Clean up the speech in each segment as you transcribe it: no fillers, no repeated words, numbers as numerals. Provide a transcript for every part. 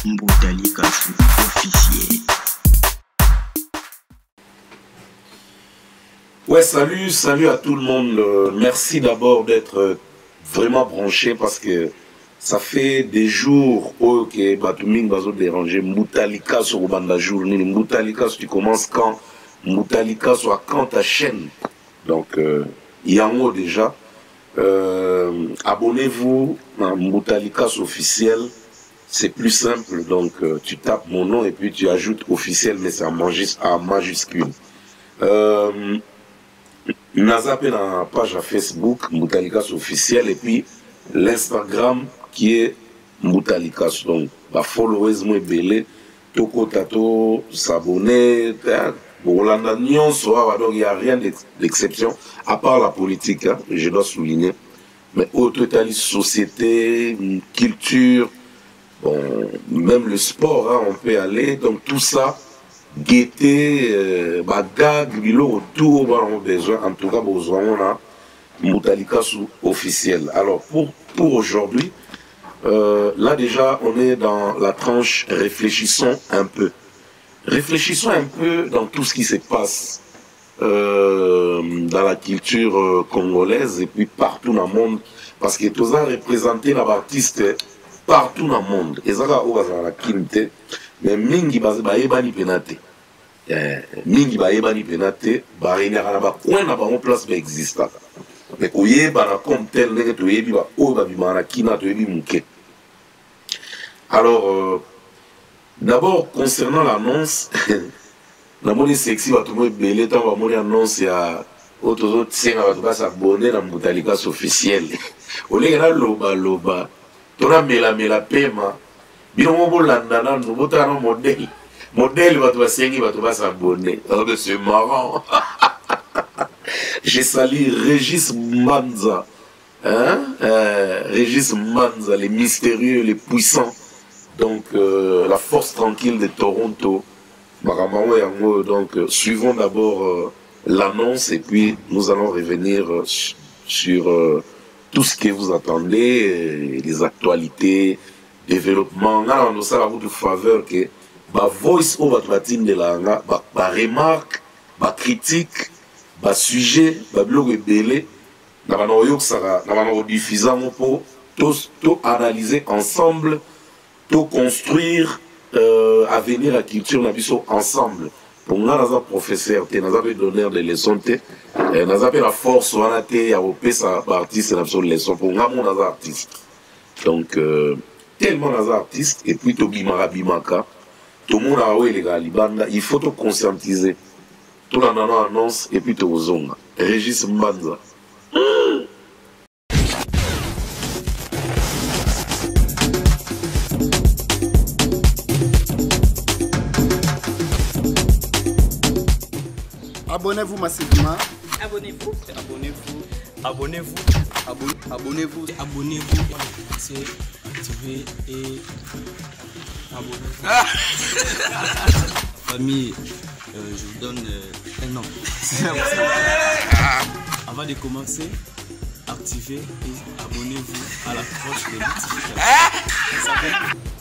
Mbutalika officiel. Ouais, salut à tout le monde. Merci d'abord d'être vraiment branché parce que ça fait des jours que Batuming va se déranger. Mbutalika sur le bande journée. Mbutalika, tu commences quand? Mbutalika soit quand ta chaîne. Donc, il y a un mot déjà. Abonnez-vous à Mbutalika officiel. C'est plus simple. Donc, tu tapes mon nom et puis tu ajoutes officiel, mais c'est en majuscule. Naza pe na page à Facebook Mbutalikas officiel et puis l'Instagram qui est Mbutalikas. Donc, bah followers moi belé, toko tato s'abonner, Bolanda Nyon soir, donc il n'y a rien d'exception à part la politique, hein, je dois souligner. Mais au total, société, culture, bon, même le sport, hein, on peut aller, donc tout ça. Gaieté, bagag, bilo, tout on a besoin, en tout cas, besoin, on a Mbutalika officiel. Alors, pour aujourd'hui, là déjà, on est dans la tranche réfléchissons un peu. Réfléchissons un peu dans tout ce qui se passe dans la culture congolaise et puis partout dans le monde. Parce que tous ont représenté l'artiste partout dans le monde. Et ça, on a quinte. Mais mingi baebani penate. Mingi baebani penate, barenyaka na bakwen na bango place ba exista. Mais oyeba na comme tel ndenge toyebi ba oyo babima na kina toyebi muke. Alors, d'abord concernant l'annonce, na moni sexy ba tumo belé tant ba moni annonce ya otozo tsenga ba tuba s'abonner na Mbutalika officiel. Olenge na loba tona mela pema. Bino bolanda na botana modèle. Modèle va toi sengi va toi s'abonner. C'est marrant. J'ai sali Régis Manza. Hein? Régis Manza, les mystérieux, les puissants. Donc la force tranquille de Toronto. Donc suivons d'abord l'annonce et puis nous allons revenir sur tout ce que vous attendez, les actualités, développement. Là, on a ça de faveur que ma voice au batine de la ma remarque, ma critique, ma sujet, ma blog belé, na bana oyok sara, na bana diffusant pour tout analyser ensemble, tout construire avenir la culture na biso ensemble. Pour nous, nous professeur, nous avons donné des leçons, nous avons la force, nous avons sa artiste, nous avons des leçons pour nous, nous avons artistes. Donc, tellement nous artistes, et puis tout bimara bimaka, tout le monde a oué les gars, il faut tout conscientiser. Tout le monde annonce, et puis tout zonga. Régis Mbanza. Abonnez-vous massivement. Abonnez-vous. Abonnez-vous. Abonnez-vous. Abonnez-vous. Abonnez-vous. C'est activer et abonnez-vous. Famille, je vous donne un nom. Avant de commencer, activez et abonnez-vous à la cloche de notification.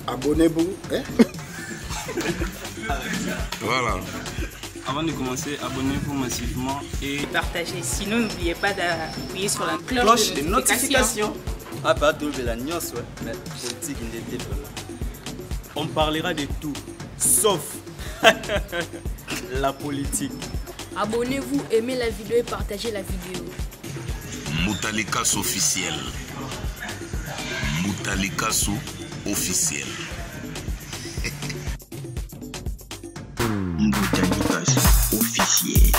Abonnez-vous. Voilà. Avant de commencer, abonnez-vous massivement et partagez. Sinon, n'oubliez pas d'appuyer sur la cloche de notification. Ah, pas de la nuance, ouais. Mais politique, il était là. On parlera de tout, sauf la politique. Abonnez-vous, aimez la vidéo et partagez la vidéo. Mbutalika officiel. Mbutalika officiel. Mbutalika officiel.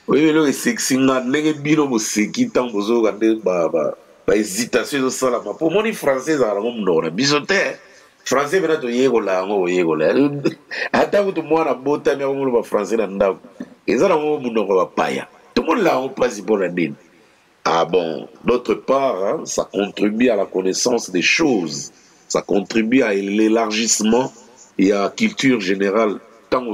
Oui, le sexy, ndenge bino moseki tant bozo gande ba hésitation de ça là. Pour moi, les Français ça la ngom ndora bisote. Français bena to yegola ngo yegola. Ata ko to mwana bota mi ngolo ba français na ndako. Ezala ngo munoko ba paya. Tout le monde là on passe pour la dine. Ah bon, d'autre part, hein, ça contribue à la connaissance des choses. Ça contribue à l'élargissement et à la culture générale. Tant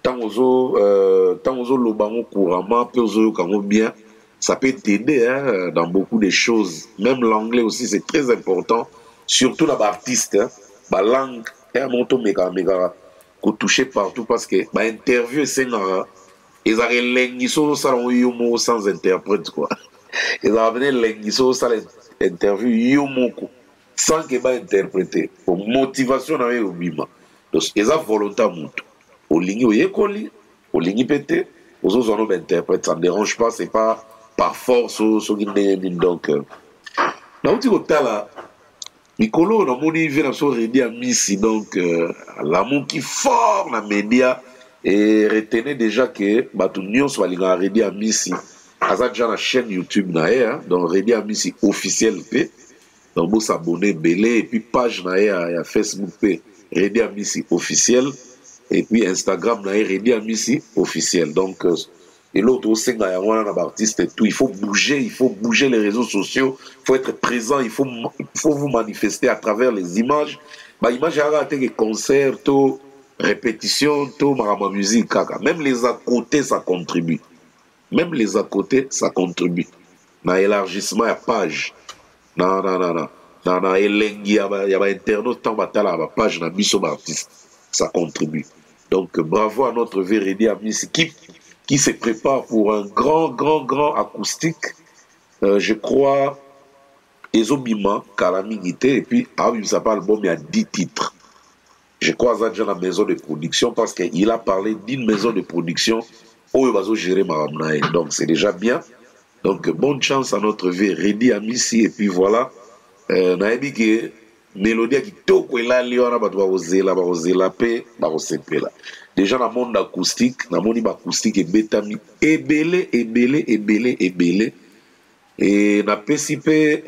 tant aux lobango couramment, peu aux bien, ça peut t'aider hein, dans beaucoup de choses. Même l'anglais aussi, c'est très important, surtout dans l'artiste. Hein. La langue, est un monto méga, qu'on touche partout parce que l'interview, c'est un. Ils ont l'enguisso sans interprète, quoi. Ils ont l'enguisso sans interview, yomoko, sans que va interpréter. Pour motivation, dans le bima. Donc, ils ont volonté à monter. Au ligne au yekoli, au ligne pété, aux autres on interprète, ça ne dérange pas, c'est pas par force au guinéen donc. Là où tu es là, Nicolo, dans mon niveau, on a rédi à Missy, donc l'amour qui fort dans les médias et retenez déjà que tout le soit rédi à Missy. Azad déjà la chaîne YouTube nae, donc rédi à Missy officiel p, donc vous s'abonner belé et puis page nae à Facebook p, rédi à Missy officiel. Et puis Instagram n'a rédi à Missy officiel. Donc, et l'autre aussi, artiste et tout. Il faut bouger les réseaux sociaux, il faut être présent, il faut vous manifester à travers les images. Image à rater les concerts, tout, répétition, tout, ma musique, caca. Même les à côté, ça contribue. Même les à côté, ça contribue. Dans l'élargissement, il y a page. Non. Dans il y a internaute, tant la page, dans Bisso artiste. Ça contribue. Donc, bravo à notre Vérédi Amis qui se prépare pour un grand acoustique. Je crois, Ezobima, Kalamigité, et puis, ça parle bon, il y a 10 titres. Je crois à la maison de production parce qu'il a parlé d'une maison de production où il va gérer Maramnae. Donc, c'est déjà bien. Donc, bonne chance à notre Vérédi Amis, et puis voilà. Naebi qui mélodie qui toko ela liona ba ozela pe ba osepela déjà dans monde acoustique na moni ba acoustique ebetami ebele et na pesipe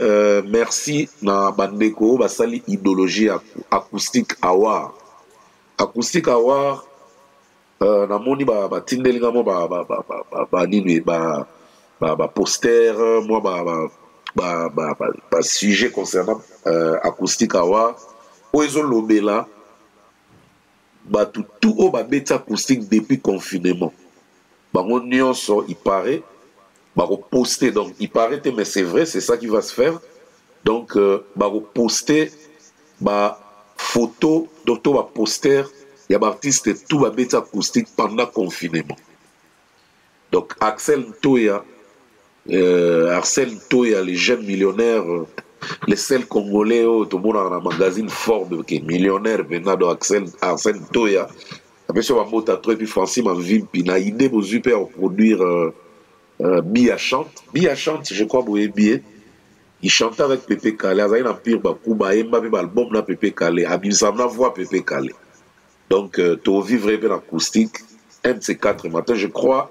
merci na bandeko basali idéologie acoustique award na moni ba tindelinga mo ba nini ba poster moi sujet concernant acoustique awa oezo lobela tout au bête acoustique depuis confinement bango nyonso il paraît poster donc il paraît mais c'est vrai c'est ça qui va se faire donc poster photo donc poster il y a artiste tout bête acoustique pendant confinement donc Axel Ntoya les jeunes millionnaires, les seuls Congolais, tout le monde dans un magazine Forbes qui est millionnaire, venant d'Arsène Toya. Après, sur ma moto, et puis Francis m'a vu, puis il a idée pour super produire Bia chante, je crois, vous voyez, il chantait avec Pépé Kalé, il a un pire, il m'a vu l'album de Pépé Kalé, il m'a voix Pépé Kalé. Donc, tu vivre bien acoustique, un de ces 4 matins, je crois.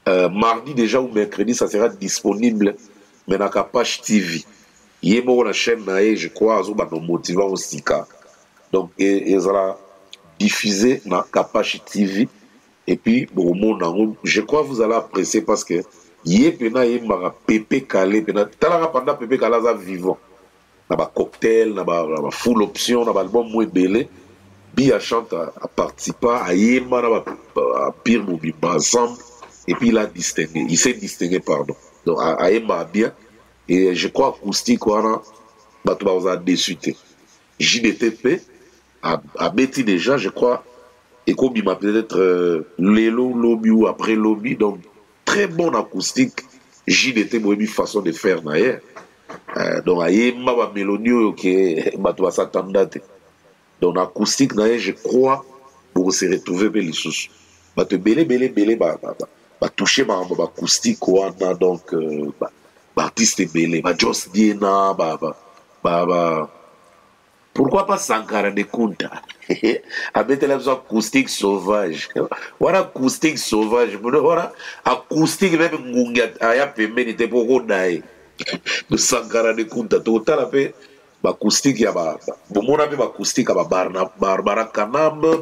Mardi déjà ou mercredi, ça sera disponible, mais dans la page TV. Il y a la chaîne, je crois, nous motivant aussi. Donc, ils ont diffusé dans la page TV. Et puis, bon, je crois que vous allez apprécier parce que il y a Pépé Kalé, pendant Pépé Kalé, vivant. Il y a cocktail, il y a full option, il y a album moins belé. Bia chante à participer, à Yéma, à Pire Moubimba ensemble. Et puis il a distingué, il s'est distingué, pardon. Donc, Aïma bien. Et je crois acoustique, on a déçu. JDTP, à Betty déjà, je crois, et comme il m'a peut-être Lélo, Lobby ou après Lobby, donc très bon acoustique, JDT, une façon de faire d'ailleurs. Donc, Aïma, ma mélodie, qui va s'attendre. Donc, acoustique, d'ailleurs, je crois, pour se retrouver les sous. Belé, toucher ma acoustique donc artiste belé Joss Diena pourquoi pas Sankara de Kunta avec la acoustique sauvage voilà acoustique sauvage voilà acoustique même ngunga aya pembeni te poko nae de Sankara de Kunta total après acoustique ya bomona pe acoustique ba Barbara Kanambe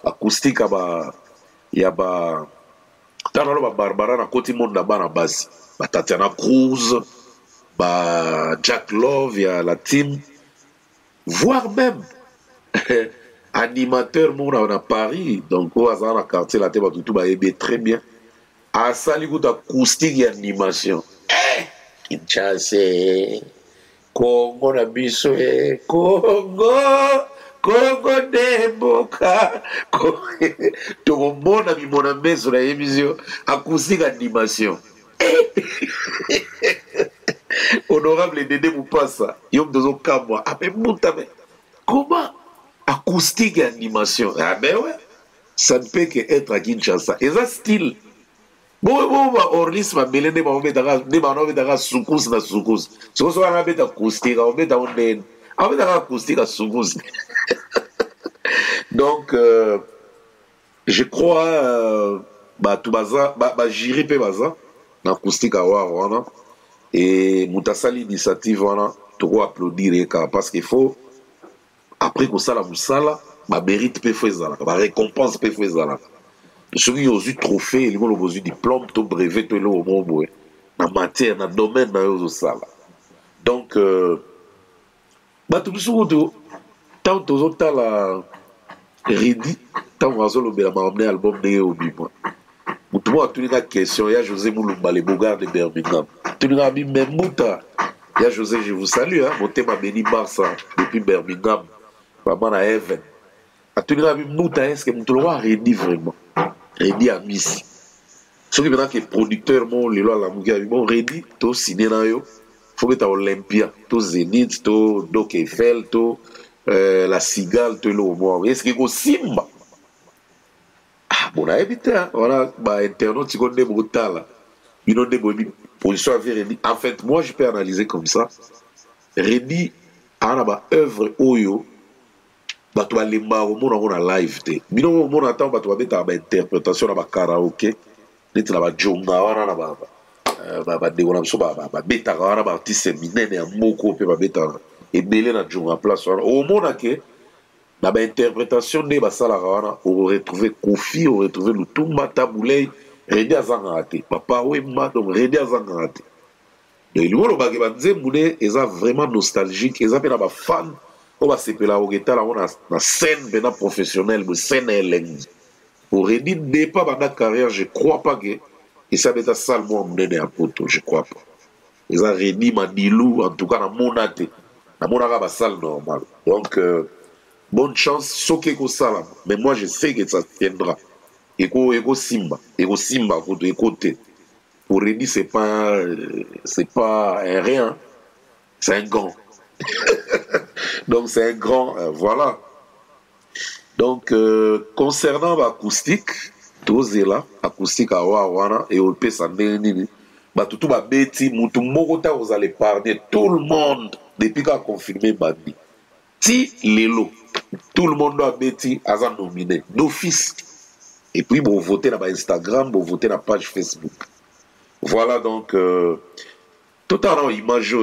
acoustique ya Tanalo Barbara na koti monde na bana basi Tatiana Cruz Jack Love ya la team voire même animateur mon à Paris, donc au hasard dans le quartier la tête tout va aimer très bien. À Saligo d'acoustique et animation. Kinshasa, Congo na biso, Congo, Congo de Boka, tout le monde a mis mon ami sur la émission acoustique animation. Honorable Dédé Moupassa, Yom Dozo Kamwa, ah mais Moutame, comment acoustique et animation? Ah ben ouais, ça ne peut qu'être à Kinshasa. Et ça style. Bon, Orlis m'a mêlé, ne m'a pas soukous na soukous. Si vous avez un acoustique, on met dans un acoustique à soukous. Donc, je crois, tout baza, j'irai pe baza, l'acoustique à Warwana. Et Moutassali l'initiative, tout applaudir, parce qu'il faut, après que ça, la moussala, ma mérite peut faire ça, ma récompense peut faire ça. Ceux qui ont eu trophée, ils ont eu diplôme, tout brevet, tout le monde, dans la matière, dans le domaine, dans ça. Donc, tout le monde, tant que vous avez rédit, tant que vous avez amené l'album de Yéobima. Tout le monde a tenu la question, il y a José Mouloumba, les Bogards de Birmingham. Tout le monde a dit, mais Mouta, il y a José, je vous salue, mon thème a béni Barça, depuis Birmingham, vraiment à Even. Tout le monde a dit, Mouta, est-ce que tout le monde a rédit vraiment? Rédi à Miss. Ceux qui maintenant que producteur mon les lois la mouga bon Rédi to signé dans yo. Faut que tu Olympia, to Zénith, to Doc Eiffel, to la Cigale, to le moins. Est-ce que go Simba? Ah bon là éviter voilà bah internaute tu connais brutal. Ils ont des bonnes positions avec Rédi. En fait, moi je peux analyser comme ça. Rédi a ba œuvre oyo bato balemba omona ngo na live te bino omona ntango bato babetaka bainterprétation na bakaraoke neti na bajonga wana na badeko na biso babetaka wana baartiste minene ya moko mpe babetaka ebele na jonga place wana omona ke na bainterprétation nde basalaka wana oretrouve Kofi oretrouve Lutumba Tabulei Rédi azangaka te papa wemba donc Rédi azangaka te donc elingo olobaki banzembo nde eza vraiment nostalgique eza mpe na bafan on va s'appeler au guitar na scène maintenant professionnelle de scène elengi pour Rédi pas dans la carrière je crois pas que et ça va être salement mené à poto je crois pas ils ont Rédi Madilou en tout cas dans mon até dans mon arabe salle normal donc bonne chance soké ko salam mais moi je sais que ça tiendra eko simba poto écoute pour Rédi c'est pas un rien c'est un gant. Donc c'est un grand voilà. Donc concernant l'acoustique, tout là, acoustique à Wana et au PS Nini, tout va bêti, mutu mokota vous allez parler tout le monde depuis qu'a confirmé Bandi. Si Lelo, tout le monde doit bêti à ça nominé d'office. Et puis vous votez dans Instagram, vous votez dans la page Facebook. Voilà donc totalement image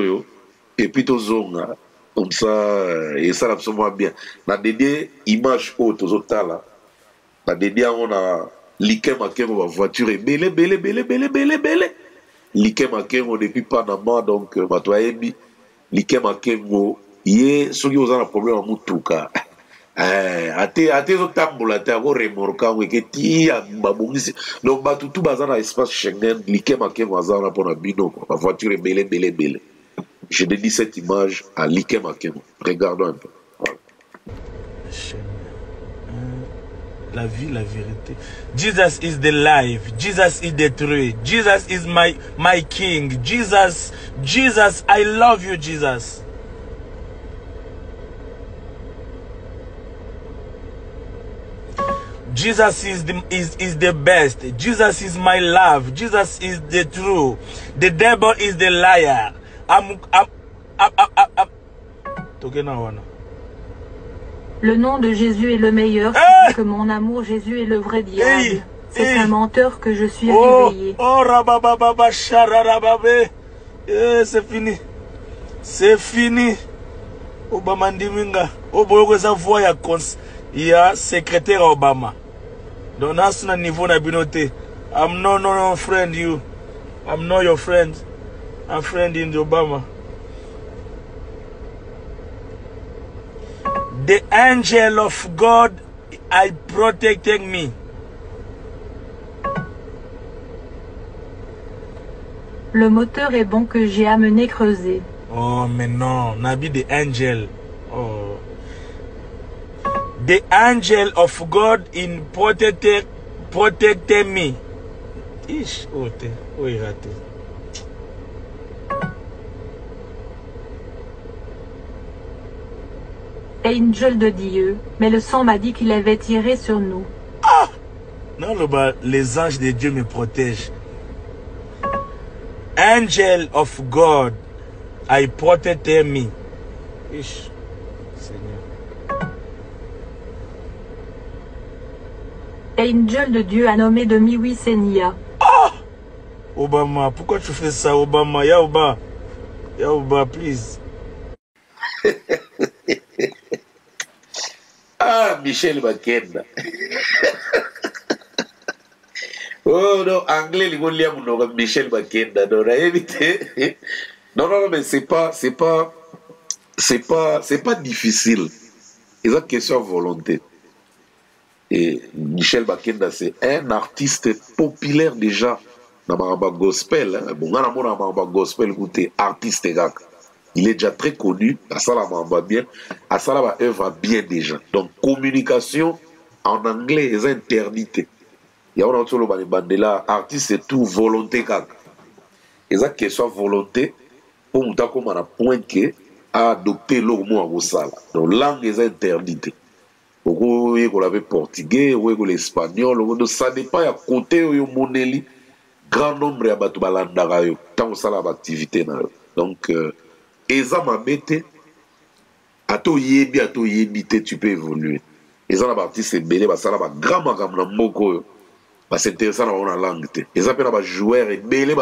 et puis tout zonga. Comme ça, et ça absolument bien. La dernière image haute aux autres là, la dernière on a liké marqué ma voiture et belé. Liké marqué depuis Panama donc toi ebi liké marqué mo yé ceux qui ont un problème à mutuka. Ate zo tambola te go remorka ngo ke ti babongisi donc tout bazana espace Schengen liké marqué bazana pour na bino ma voiture belé. Je dédie cette image à Liké Makemo. Regardons un peu. Voilà. La vie, la vérité. Jesus is the life. Jesus is the truth. Jesus is my king. Jesus, I love you, Jesus. Jesus is the best. Jesus is my love. Jesus is the truth. The devil is the liar. Le nom de Jésus est le meilleur, que mon amour Jésus est le vrai diable. C'est un menteur que je suis réveillé. C'est fini. C'est fini. Obama ndiminga. Oboyo sa voix ya secrétaire Obama. Donc na suna niveau na binote. I'm no friend you. I'm not your friend. I'm friend in Obama. The angel of God I protecting me. Le moteur est bon que j'ai amené creuser. Oh, mais non, Nabi the angel. Oh. The angel of God in protected me. Ish, oh, il est raté. Angel de Dieu, mais le sang m'a dit qu'il avait tiré sur nous. Ah! Non, les anges de Dieu me protègent. Angel of God, I protected me. Ish, Seigneur. Angel de Dieu a nommé de Miwi Senia. Ah! Obama, pourquoi tu fais ça, Obama? Yaouba, please. Ah, Michel Bakenda. Oh non, anglais, les gars, Michel Bakenda. Non, mais c'est pas difficile. C'est une question de volonté. Et Michel Bakenda, c'est un artiste populaire déjà dans le gospel. Bon, dans le gospel, écoutez, artiste gars. Il est déjà très connu, à ça va bien, à ça va œuvre bien déjà. Donc communication en anglais est interdite. Il y a un autre là, artiste c'est tout volonté kaka. Et ça question volonté pour nous comme on a point que à adopter le mot à sala. Donc langue est interdite. Beaucoup on l'avait portugais, ou l'espagnol, ça dépend à côté au moneli grand nombre à batu balanda yo tant ça la activité na. Donc et ça m'a bête, à toi yébite, tu peux évoluer. Et ça, la partie, c'est belé, ça, la grand magam, c'est intéressant dans la langue. Et ça, la joueur, et belé,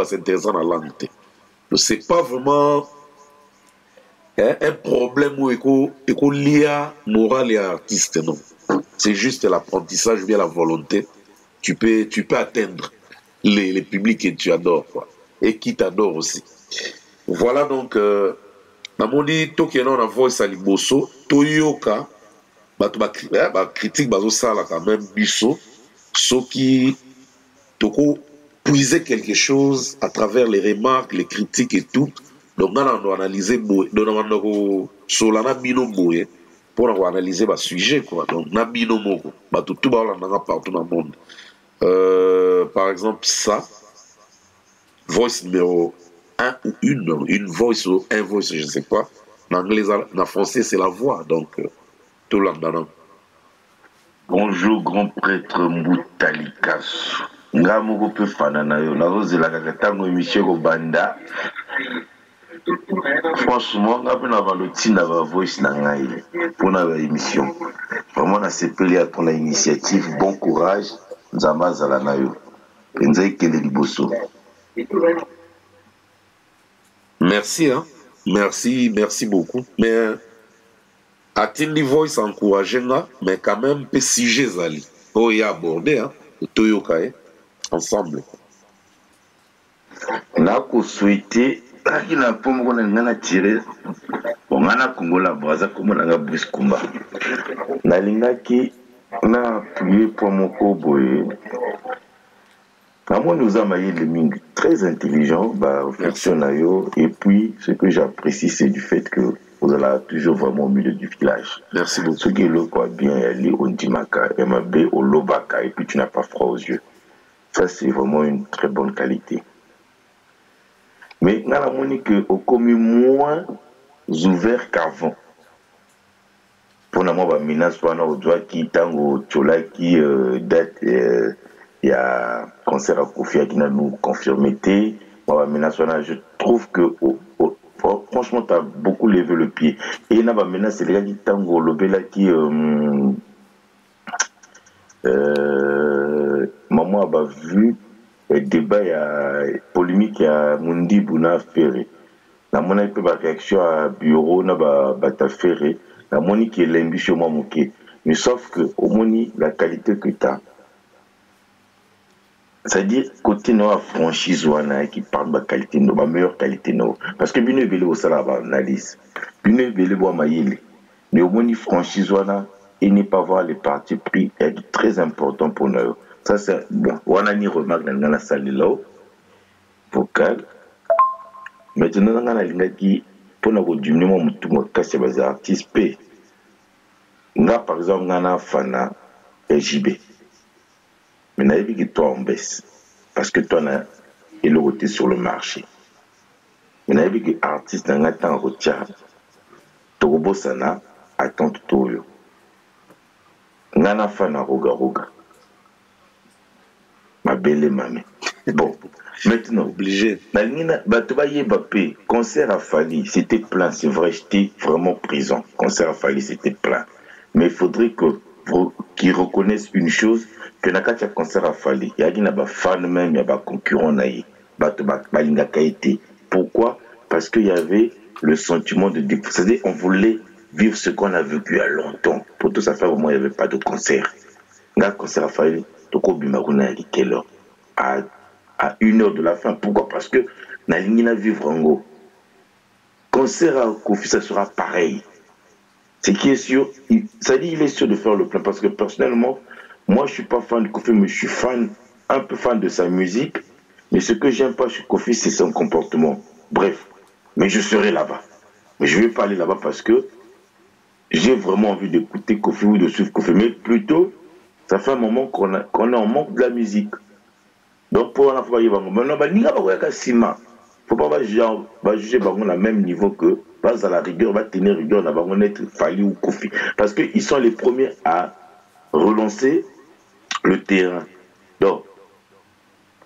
c'est intéressant dans la langue. Donc, c'est pas vraiment un problème où il y a moral et artiste, non. C'est juste l'apprentissage, bien la volonté. Tu peux atteindre les publics que tu adores, quoi. Et qui t'adore aussi. Voilà donc, namoni tokena na voice à liboso, toyoka, critique bazo sala quand même biso, ceux qui toko puiser quelque chose à travers les remarques, les critiques et tout. Donc on a analysé donc solana bino boye pour analyser le sujet quoi. Donc na bino moko, tout partout dans le monde. Par exemple ça, voice numéro un ou une voice ou un voice, je ne sais pas. En anglais, en français, c'est la voix. Donc, tout le monde. Bonjour, grand prêtre Moutalikas. Nga moko pe fanana yo. Nazo zela kakatango émission ko banda. Franchement, nga pe na valoti na ba voice na ngai pour na ba émission. Vraiment na sepeli à ton initiative. Bon courage. Nzamba zala na yo. Nzai kele liboso. Merci, hein. Merci beaucoup. Mais Atindi Voice encouragé, mais quand même, peu sujet Zali. Oh, il y a abordé, hein. Toyoka, ensemble. N'a qu'au souhaiter, il n'a pas mon tiré. On a Congola, Braza, comme on a Briskumba. Nalinga qui n'a appuyé pour mon coboy. Moi, nous avons les mines très intelligents, et puis ce que j'apprécie, c'est du fait que vous allez toujours vraiment au milieu du village. Merci beaucoup. Ce qui est le quoi bien, aller au Ndimaka, MAB, au Lobaka, et puis tu n'as pas froid aux yeux. Ça, c'est vraiment une très bonne qualité. Mais nous avons dit qu'au commun moins ouvert qu'avant. Pour nous, on a menace pour nous qui tango chola qui date. Il y a concert à Kofi qui nous confirmé. Je trouve que franchement, tu as beaucoup levé le pied. Et il y a maintenant, c'est les gars qui tango lobela qui maman a vu le débat, il y a polémique à Mundi Bouna Ferré. La monnaie peut pas réaction à bureau na ba Ferré. La monnaie qui est l'ambition mamouké. Mais sauf que au moins la qualité que tu as. C'est-à-dire, côté de la franchise qui parle de la qualité, de la meilleure qualité. Parce que bien évidemment, ça va analyse. Bien évidemment, Mais au moins, franchise, voilà, et ne pas voir les partis pris est très important pour nous. Ça, c'est bon. On a une remarque dans la salle là, vocal. Maintenant, on a une qui, pour nous diminuer tout mon cas, c'est des artistes P. Nga, par exemple, on a un fan JB. Mais on a vu que toi, on baisse. Parce que toi, on a été sur le marché. Mais on a vu que l'artiste, on a été en retard. Togo Sana attend tout. On a un fan Roga. Ma belle mamie. Bon, maintenant, obligé. Tu vas y Mbappé, concert à Fali, c'était plein, c'est vrai, j'étais vraiment prison. Concert à Fali, c'était plein. Mais il faudrait qu'ils reconnaissent une chose, que n'a qu'à concert à Fali, il y a des fans même, il y a des concurrents, pourquoi? Parce qu'il y avait le sentiment de défaut. C'est-à-dire on voulait vivre ce qu'on a vécu à longtemps. Pour tout ça faire, au moins, il n'y avait pas de concert. Un concert à Fali, Toko Bimagouna, à quelle heure? À 1h de la fin. Pourquoi? Parce que na ligne na vivre en go. Concert à Kofi, ça sera pareil. Ce qui est sûr, ça dit il est sûr de faire le plein. Parce que personnellement, moi je suis pas fan de Kofi, mais je suis un peu fan de sa musique. Mais ce que j'aime pas chez Kofi, c'est son comportement. Bref, mais je serai là-bas. Mais je vais pas aller là-bas parce que j'ai vraiment envie d'écouter Kofi ou de suivre Kofi. Mais plutôt, ça fait un moment qu'on est en manque de la musique. Donc pour la fois, maintenant, il faut pas juger à même niveau que pas à la rigueur, va tenir rigueur, on va être Fali ou Kofi. Parce qu'ils sont les premiers à relancer le terrain. Donc,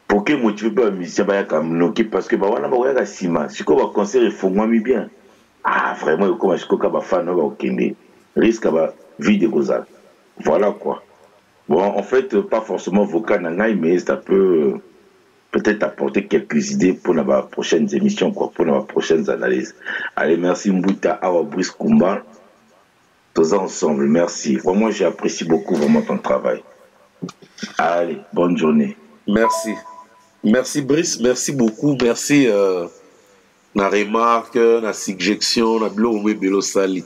pour que motiver pas un musicien, parce que on a Sima, si on va concert, il faut moins bien. Ah, vraiment, comme je suis fan, on va risque à vie de Gozal. Voilà quoi. Bon, en fait, pas forcément vocal, mais ça peut peut-être apporter quelques idées pour nos prochaines émissions, quoi, pour nos prochaines analyses. Allez, merci Mbouta, Awa Brice Kumba. Tous ensemble, merci. Vraiment, j'apprécie beaucoup vraiment ton travail. Allez, bonne journée. Merci. Merci Brice, merci beaucoup. Merci na remarque, na suggestion, na blo sali.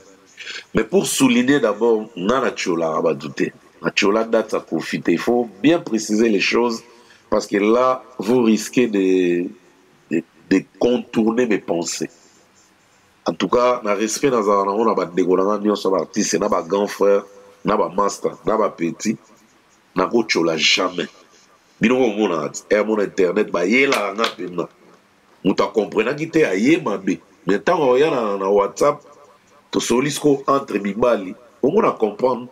Mais pour souligner d'abord, na chola va douter. Na chola date à profiter. Il faut bien préciser les choses parce que là, vous risquez de contourner mes pensées. En tout cas, na respect dans un on a pas dégoûtant ni on soit artiste, na pas grand frère, na pas master, na pas petit, na ko chola jamais. Bino mon internet ba yela nga pena. Muta comprendre ki te aye mabe. Mais tant on y a na WhatsApp to solisco entre bibali, on a comprendre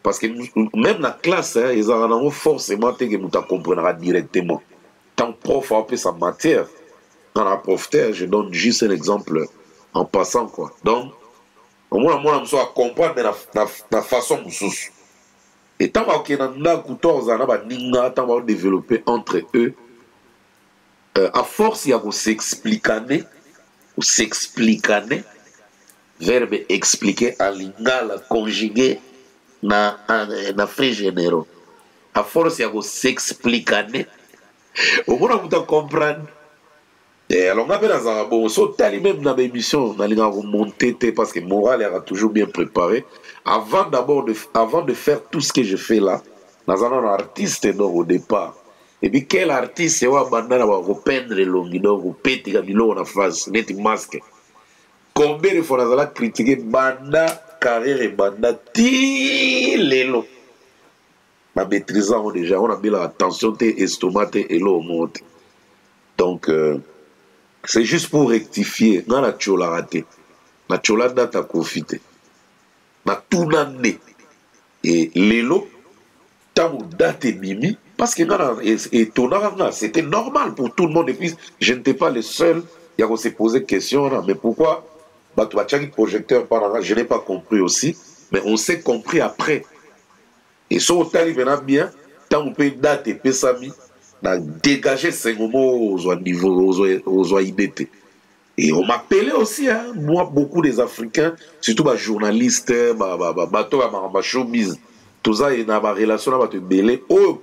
parce que même la classe ils ont forcément que muta comprendra directement. Tant prof a fait sa matière dans la professeur, je donne juste un exemple en passant quoi. Donc au moins moi on a comprendre la façon sous. Et tant que nous avons développé entre eux, à force, il y a s'expliquer, verbe expliquer, à l'ingala conjugué, na frais généraux. À force, il y a s'expliquer. Au moins, vous comprendre. Alors, on a fait dans un bon saut, même dans l'émission, on a remonté parce que Moral a toujours bien préparé. Avant de faire tout ce que je fais là, nous avons un artiste au départ. Et puis, quel artiste va repeindre le long, repeindre le long en face, net masque. Combien de fois nous avons critiqué Banda, carrière et Banda, tilelo. Ma maîtrisant déjà, on a mis l'attention, estomac et l'eau monte. Donc, c'est juste pour rectifier. Dans la chola raté. La chola date à profiter. Na tout l'année. Et l'élo, tant date et mimi, parce que c'était normal pour tout le monde. Et puis, je n'étais pas le seul. Il y a se poser question. Mais pourquoi projecteur, je n'ai pas compris aussi. Mais on s'est compris après. Et ça, on arrive bien. Tant on peut date et pesami. Dégager ces mots aux niveaux, aux IDT. Et on m'appelait aussi, hein, moi, beaucoup des Africains, surtout les journalistes, les showbiz, tout ça, il y a une relation avec les belés. Oh,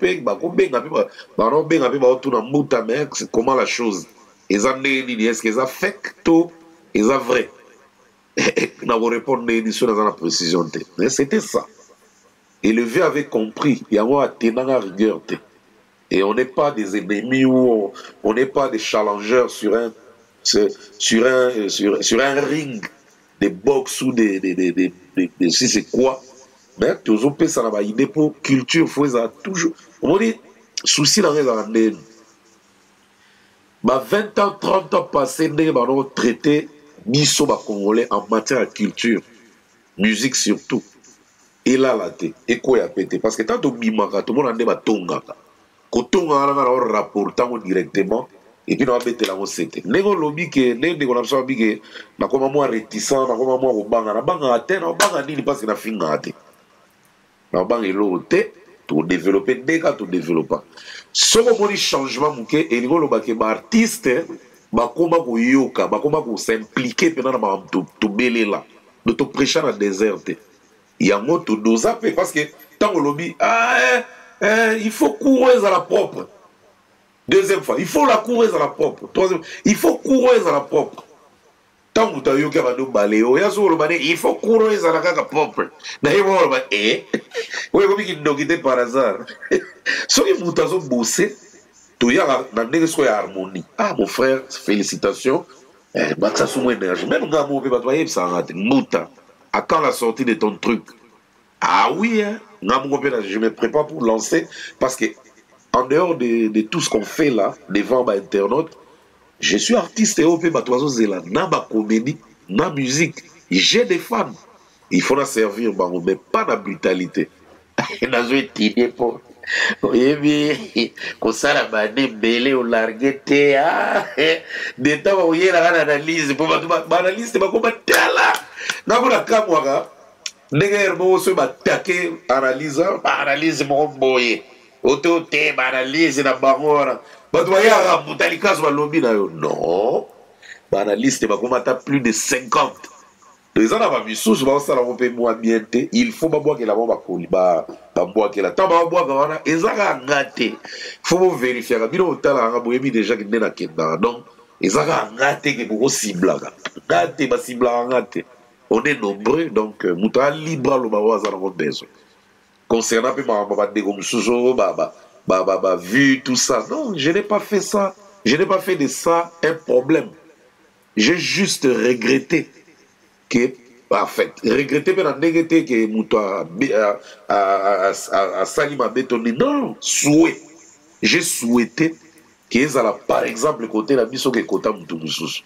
comment la chose? Est-ce qu'ils ont fake ou est-ce vrai? n'a pas répondu à l'édition dans la précision. Mais c'était ça. Et le vieux avait compris. Il y a un tenant à rigueur. Et on n'est pas des ennemis ou on n'est pas des challengers sur un ring de boxe ou de si c'est quoi. Mais toujours ça n'a pas idée pour culture, faut ça toujours. On dit souci dans les années. 20 ans, 30 ans passés, nous avons traité Nisso Congolais en matière de culture, musique surtout. Et là, et quoi a pété? Parce que tant que Mimaka, tout le monde a tonga. Quand on a rapportant directement, et puis on a pété la recette. Nego lobby que, nego n'a pas dit que, na comme moi réticent, na comme moi au banga, na banga à terre, na banga ni parce que na finga à terre. Na banga l'autre, tout développer, dès que tout développer. Ce qu'on dit changement, mouké, et nego lobby que artiste, bah comment vous yoka, bah comment vous s'impliquer pendant na tout belé là, de tout prêcher dans le désert. Il y a un mot tout nous a fait parce que tant au lobby, il faut courir à la propre. Deuxième fois, il faut la courir à la propre. Troisième, il faut courir à la propre. Tant que tu as eu qu'à nous balayer, il faut courir à la propre. D'ailleurs, oui, comme il nous quitte par hasard. Ce qui vous a bossé, tu y as une harmonie. Ah, mon frère, félicitations. Ça sous mon énergie. Même quand on peut pas ça a mouta. À quand la sortie de ton truc? Ah oui, hein? Je me prépare pour lancer parce que en dehors de tout ce qu'on fait là, devant ma internaute, je suis artiste et au pays de na ma comédie, na musique. J'ai des fans. Il faut la servir, mais pas la brutalité. Dans une idée pour. Oui, comme ça, la banane belé ou larguette, des temps où il y a l'analyse, pour l'analyse, c'est pas comme tala. N'a pas la caméra. N'engagez pas ce attaquer analyse mon boy. Auto analyse na bangora. Bah toi y a Mutalika sur lobby na yo. Non. Analyse c'est pas comme t'as plus de 50. Les gens n'ont mis sous ça ça va moi bien il faut pas boire que la bombe koli ba boire que la tamba boire wana ezaka ngate. Faut vérifier ka bino tala nga boyebi déjà que na kenda. Donc ezaka ngate que pour cible là. Ngate ba cible ngate. On est nombreux, donc Mouta libre le bawa ça n'a besoin. Concernant ma vu tout ça, non, je n'ai pas fait ça. Je n'ai pas fait de ça un problème. J'ai juste regretté que, en fait, regretté que Mouta a sali ma bétonné. Non, souhait. J'ai souhaité qu'ils aient par exemple côté la mission que côté Moutou Moussous.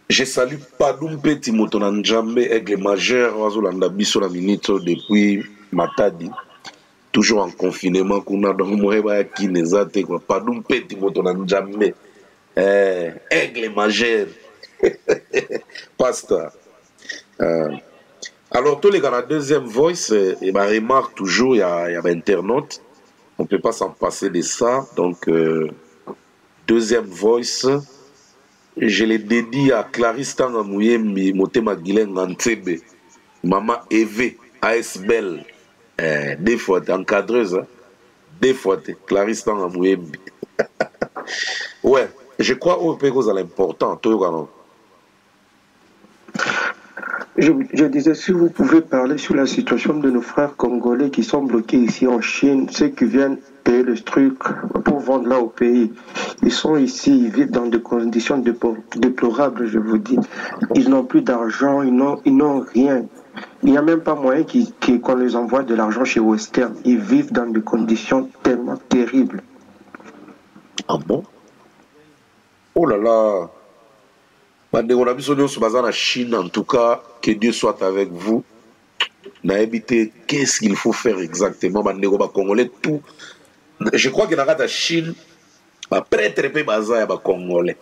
Je salue Padoum Petit Motonan Djambe, aigle majeur, Wazolanda Bisso la minute depuis Matadi. Toujours en confinement, qu'on a dans le Moeba qui les a été, Padoum Petit Motonan Djambe, aigle majeur, pasteur. Alors, tous les gars, la deuxième voice, et ma remarque toujours, il y a internaute, on ne peut pas s'en passer de ça, donc, deuxième voice. Je l'ai dédié à Clarisse Tangamouye, Motema Guilen Nantebe, Maman Eve, AS Bell, des fois, encadreuse, hein? Des fois, Clarisse Tangamouye. Ouais, je crois que c'est important, tout Je disais, si vous pouvez parler sur la situation de nos frères congolais qui sont bloqués ici en Chine, ceux qui viennent payer le truc pour vendre là au pays. Ils sont ici, ils vivent dans des conditions déplorables, je vous dis. Ils n'ont plus d'argent, ils n'ont rien. Il n'y a même pas moyen qu'on les envoie de l'argent chez Western. Ils vivent dans des conditions tellement terribles. Ah bon? Oh là là! On a besoin de se baser en Chine, en tout cas, que Dieu soit avec vous. Qu'est-ce qu'il faut faire exactement? Congolais, tout. Je crois que dans la Chine, après très peu de Congolais.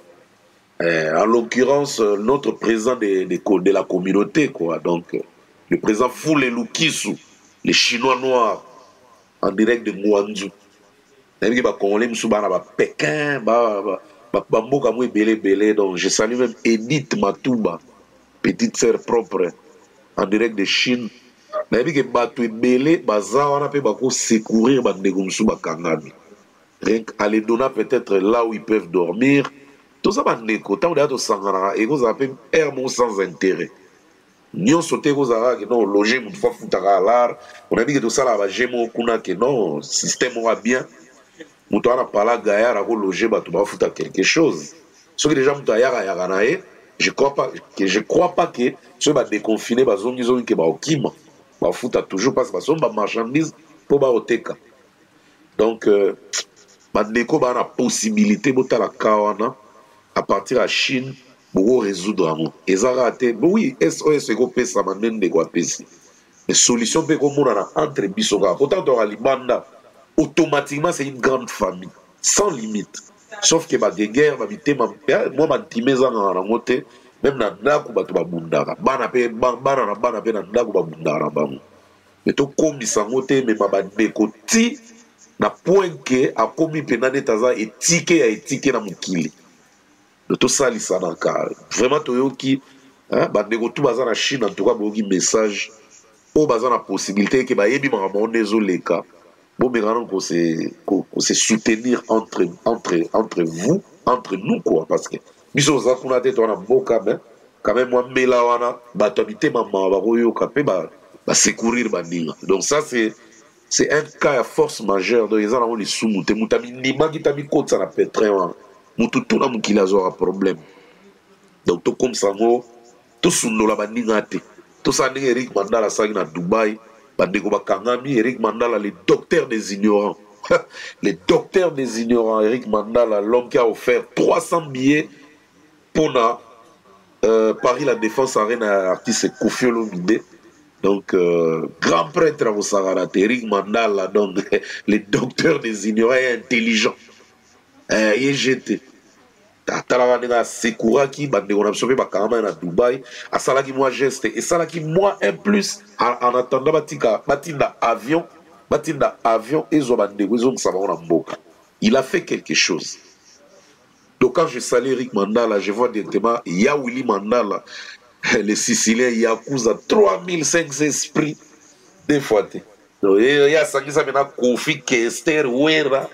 En l'occurrence, notre président de la communauté, quoi. Donc, le président Foulé Lukisu, les Chinois noirs, en direct de Mouandou. Les Congolais, Pékin, donc je salue même Edith Matouba, petite sœur propre, en direct de Chine. Mais que Batou et Belé, on a pu secourir les gens. Rien qu'à les donner peut-être là où ils peuvent dormir, Tout ça, bandeko, tant que tu sangara, et vous avez un mot sans intérêt. Nous sauté vous avez non loger une fois foutara l'art. On a dit que tout ça là va gémo kuna que non système va bien. Mutu ana pala gaya ra ko loger ba tu va foutre quelque chose. Ce que déjà mutu ayara ya ganae, je crois pas que ceux va déconfiner ba zongi zongi que ba okima. Ba foutre toujours parce que son ba marchandise pour ba oteka. Donc bandeko ba na possibilité botala kawana à partir de la Chine pour résoudre l'amour. Et ça a été, oui, SOS est coupé, ça m'a même de quoi péter. Mais solution peut qu'on a entre bisoga. Pourtant, dans l'Ibanda, automatiquement, c'est une grande famille, sans limite. Sauf que bah des guerres, moi, ma timé ça dans la montée, même dans la coupe, tu vas bundara. Banape, banape, dans la coupe, bundara, bam. Mais tout comme ça montée, mais ma bandeko ti, na point que a commis penane taza étiqué na mukili. De tout ça, il s'en a vraiment tout qui, bandeko tout bazar la Chine en tout cas, beaucoup message, au bazar la possibilité que bah yebi maman désolé cas, bon mais que c'est soutenir entre vous, entre nous quoi, parce que biso za kuna te tona boka quand même moi mela wana batabité maman ba royo kapé ba secourir bandinga. Donc ça c'est un cas à force majeure donc ils ont les sous-mouté mutami ndima qui tabi côte ça na pétrin mututu na mukila zo problème. Donc tout comme ça tout sundo la bandinga te. Tout ça ni Eric Mandala ça na Dubaï, bandeko bakangami Eric Mandala les docteurs des ignorants. Les docteurs des ignorants, Eric Mandala, l'homme qui a offert 300 billets pour Paris la Défense Arène à artiste Kofi Olomide. Donc, grand prêtre à Osagara, Eric Mandala, donc les docteurs des ignorants et intelligents. IGT. Tatalanga Sekouraki, bandeko na biso pe bakangama na Dubaï, asalaki moi geste et salaki moi un plus en attendant batinda avion. Il a fait quelque chose. Donc quand je salue Eric Mandala, je vois directement Willy Mandala, les Siciliens, Yakuza, 3500 esprits, des fois. Donc il y a ça qui s'appelle Kofi Kester, Wera,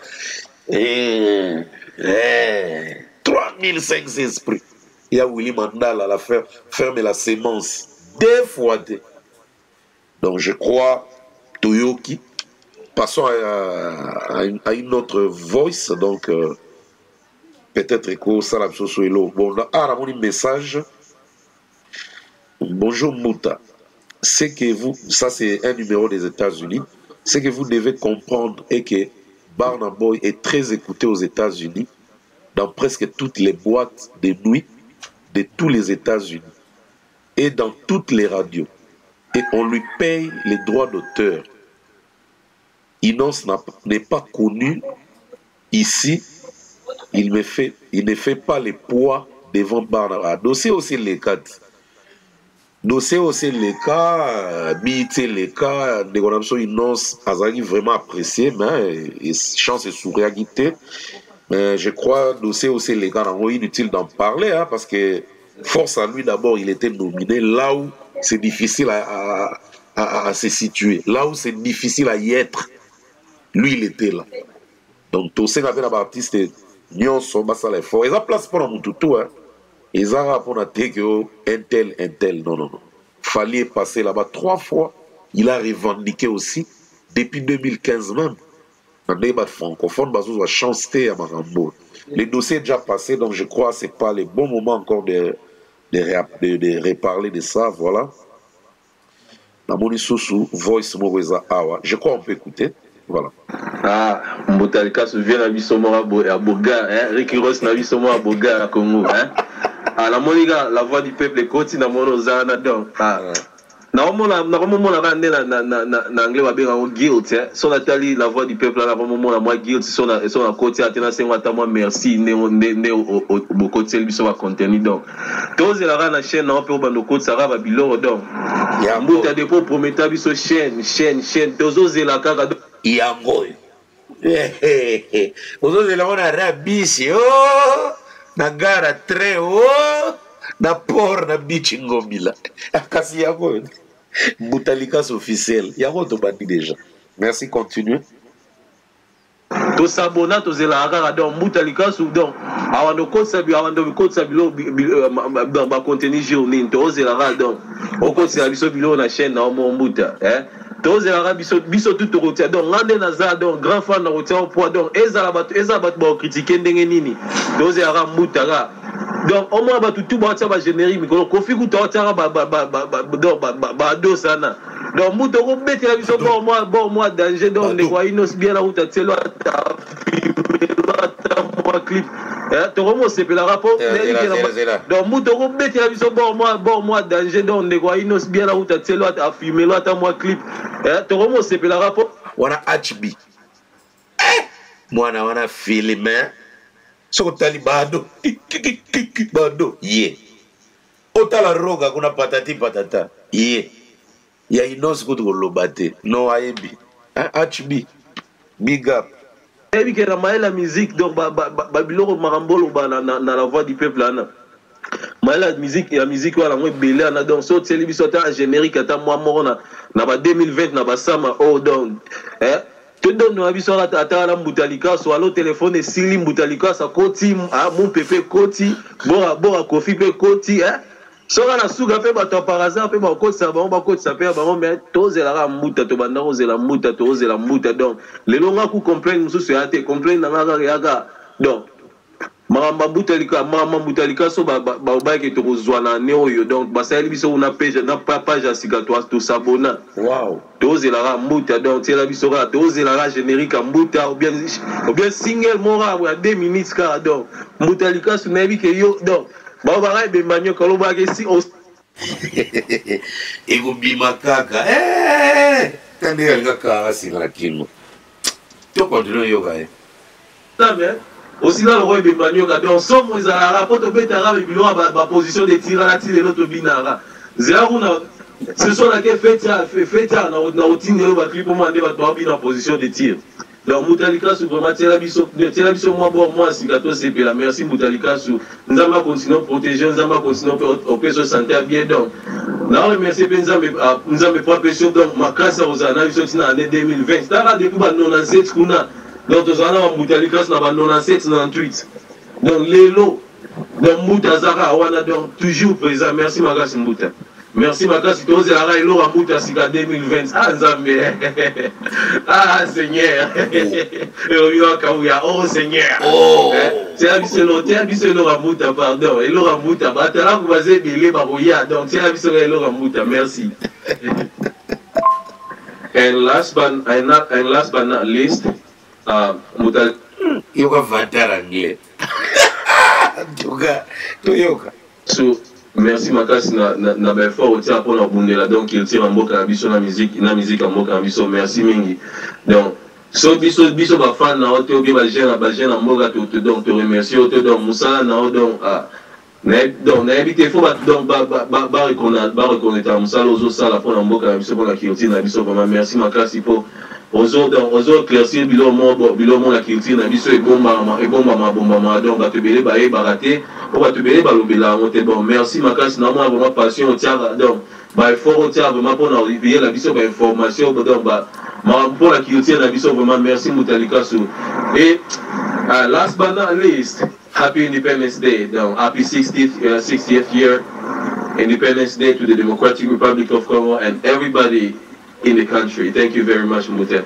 3500 esprits. Il y a Willy Mandala, la ferme la sémence, des fois. Donc je crois, Toyoki. Passons à une autre voice, donc peut-être que ça l'a besoin de bon, là, un message. Bonjour Mouta, c'est que vous, ça c'est un numéro des États-Unis, c'est que vous devez comprendre et que Burna Boy est très écouté aux États-Unis, dans presque toutes les boîtes de nuit de tous les États-Unis et dans toutes les radios. Et on lui paye les droits d'auteur. Inos n'est pas connu ici, il ne fait pas le poids devant Barnaba. Dossier aussi les cas. Dossier aussi les cas, Bité les cas, Inos Azali vraiment apprécié, mais chance et souriagité. Mais je crois dossier aussi les cas, inutile d'en parler, hein, parce que force à lui d'abord, il était nominé là où c'est difficile à se situer, là où c'est difficile à y être. Lui, il était là. Donc, tout ce qu'on a artiste, nous sommes ça l'effort. Ils ont place pour nous tout, hein. Ils ont rapport à un tel. Non. Fallait passer là-bas 3 fois. Il a revendiqué aussi, depuis 2015 même. Un débat francophone, il va chanter à Marambo. Les dossiers déjà passés, donc je crois que ce n'est pas le bon moment encore de reparler de ça. Voilà. La Monissousou, Voice Moreza Awa. Je crois qu'on peut écouter. Voilà. Ah, Mbotalika se vient à Bissomora à Boga, hein, Ricky Ross na Bissomora à Boga à Congo, hein. Ah, la moniga, la voix du peuple continue à Monozana donc. Ah. Na anglais va bien en guilt, hein. Son Nathalie, la voix du peuple, la moi guilt, son côté, atteint c'est moi merci, au côté, lui, ça va contenir donc. Tous les la chaîne, on peut au côté, ça va bilo donc. Mbout a des pots promettant, biso chaîne, tous les la caga. Yango. Vous avez la rabisi, oh, na gara tre, oh, na port, na beach ngomila. Kasi yango. Boutalikas officiel. Yango to bandi déjà. Merci, continuez. to sabona to zela kaka donc mutalika sou donc awando kotsa bilo dans ba contenu journée to zela kaka donc okotsa biso bilo na chaîne na mo mbuta tozela biso tout rotia donc ngande naza donc grand fan na rotia au poids donc ezala bat ba critiquer ndenge nini tozela mbuta donc au moins tout ba tia ba générique mikolo kofi ku to tia ba do sana donc mbuta ko betela biso bon moi danger donc ne quoi inos bien la route telo ta moi clip tokomo sepela rapport donc mbuta ko betela biso bon moi danger donc ne quoi inos bien la route telo ta filmer là ta moi clip tokomo sepela rapport wana HB mwana wana filmer soko tali bado ye otala roga kuna patata ye ya inos kutu kolobate no ayebi HB big up ebi ke na maela musique donc babiloko marambolo na la voix du peuple ana maela musique wala ngo belé ana donc so teli biso ta générique ata moi mona na ba 2020 na ba sama oh donc te donne na biso ata la mutalika so alo téléphone sili mutalika sa koti mon pepe koti bora kofi pe koti soka na suka pe bato par hasard pe ba kotsa pe ba mais tozela muta to banda ozela muta donc le longa ku complain mususu ya te complain na ngaka yaka donc mama mutalika so ba ke to kozwana ne oyo donc basali biso una page na page asika to s'abonner wow tozela muta donc tela biso ka tozela générique muta ou bien single mora wa 2 minutes ka donc mutalika so na bi ke yo donc baba be manyo koloba ke si ego bima kaka tande alga ka sila kimo to continue yoga mais aussi là le roi be manyo ka donc somo za rapport to betara be bilo ba position de tir la tir l'autre binara zéro na ce sont là que fait na otine ba clip mo ande ba to bi na position de tir donc mutalika su vraiment tela biso moi sikato sepela merci mutalika su nzamba continue protéger nzamba continue au peso santé bien donc na remercier nzambe pour pression donc makasa ozana biso tina année 2020 tala depuis ba 97 kuna donc ozana mutalika na ba 97 98 donc lelo donc mutazaka wana donc toujours présent merci makasi muta merci makasi toze la ra elo ramuta sika 2020 nzambe Seigneur yo kauya oh Seigneur c'est abiselo ramuta pardon elo ramuta batala ku baze bele ba boya donc c'est abiselo elo ramuta merci and last but not least mutal yoga vatara ngle yoga so merci makasi na befort otia pour na bundela donc il tire en mboka na biso na musique en mboka na biso merci mingi donc so biso ba fan na oto bi ba jeune na mboka to donc te remercier oto donc musala na donc donc na ebite fo ba donc ba reconnaître musala ozo sala pour na mboka na biso pour na culture na biso vraiment merci makasi pour ozo éclaircir bilo mo la culture na biso ebomba donc ba te belé ba e baraté on va te bénir balobela monter bon merci makasi na moi vraiment passion on tient donc ba effort on tient vraiment pour arriver la biso ba information donc ba pour la culture na biso vraiment merci mutalika su et last but not least happy Independence Day donc happy 60th year Independence Day to the Democratic Republic of Congo and everybody in the country. Thank you very much, Mute.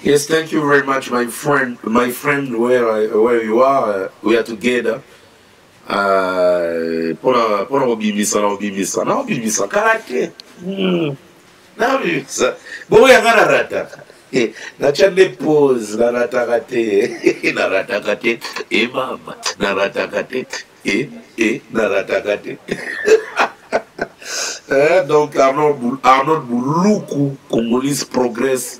Yes, thank you very much, my friend. Where you are, we are together. Pour obimisa karate. Na obimisa. Bo ya ngana rata. Na chande pose na rata kate. Na rata kate. Mama. Na rata kate. Na rata kate. Donc Arnaud Bouloukou, Congolese Progress,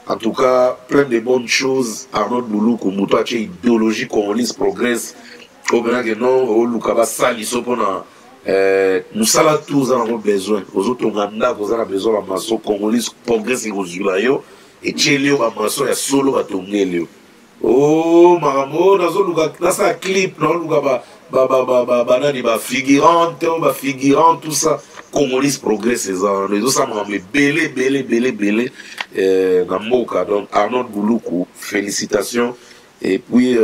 en tout cas plein de bonnes choses. Arnaud Bouloukou, Moutache idéologie Congolese Progress, au grand non, au Lukaba Sali, Sopona, nous avons tous besoin. Aux autres, on a besoin de maçon Congolese Progress et aux Zulayo, et Tchelio, à maçon, et solo à Tongelio. Oh, Maramo, dans un clip, non, Lukaba. figurant, tout ça. Congolais progresse, les gens, ça m'a belé, Namoka. Donc, Arnaud Bouloukou, félicitations. Et puis,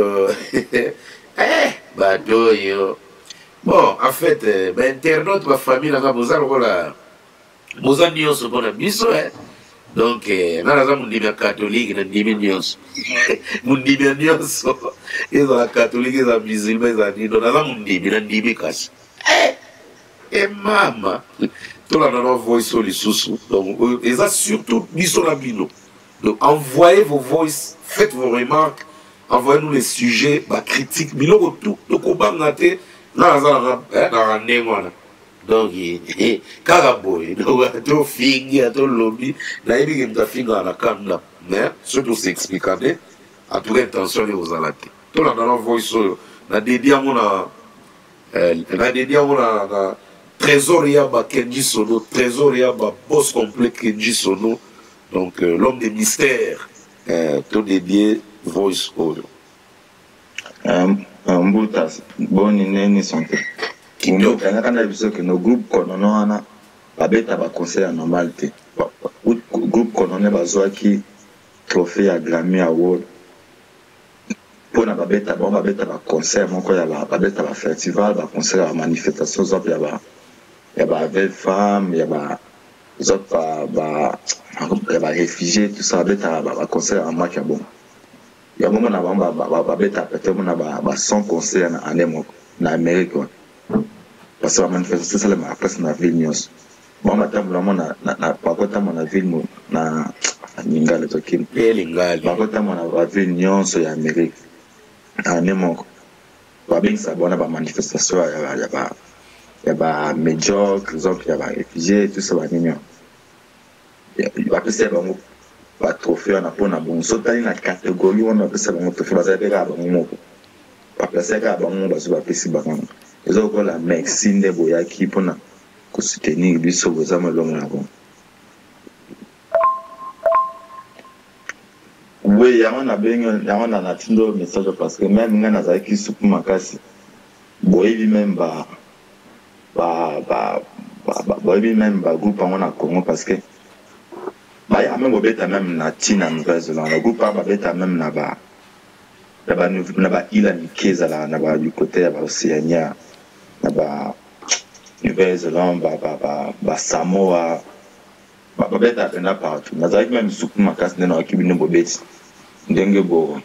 bon, en fait, internaute, ma famille, là, donc, je catholique, catholique, et maman, tout le monde voice sur les sous. Donc, et ça surtout, donc, envoyez vos voices, faites vos remarques, envoyez-nous les sujets, critiques, donc, on va noter, donc, Karaboy, to figi, to lobby, na ibi kimta finga na kanda, mais surtout s'explique, à toute intention de vous alater. Tout le monde voice, na dédié à mon trésor yaba Kenji Sono, trésor yaba boss complet Kenji Sono, donc l'homme des mystères, tout dédié voice audio. Mboutas, bonne neni santé. Kana biso que nos groupes konono babeta ba conseil normal te. Groupe konono bazwaki trophée à Grammy Award. Pour na babeta ba conseil moko ya babeta ba festival ba conseil à manifestation zop ya ba belle femme ya ba réfugiés tout ça babeta ba conseil à match bon. Ya moment na babeta peut-être na ba 100 conseils en année moko na Amérique. Parce que la manifestation, c'est la place de la ville. Bon, maintenant, par contre, mon ville, na Ningale, Tokim. Par contre, mon ville, Nyon, c'est l'Amérique. En Némok. Par bien, ça, bon, la manifestation, il y a des médiocres, il y a des réfugiés, tout ça, il y a des trophées, on a pas un bon saut, il y a une catégorie, on a pas un trophée, parce qu'il y a un bon parce qu'il y a un bon mot, ils ont encore la médecine de Boyaki pour soutenir les sauves à l'homme. Oui, il y a un message parce que même quand on a qui soupe ma casse, Boyvi même groupe en Congo parce que il y a même bête même na Tina Nouvelle-Zélande, le groupe a bête même là-bas. Là-bas, il a niqué là-bas du côté de l'Océania. Nouvelle-Zélande, Samoa, bête à peine partout. Nous avons même soukou ma casse dans l'équipe de bête. Dengue bo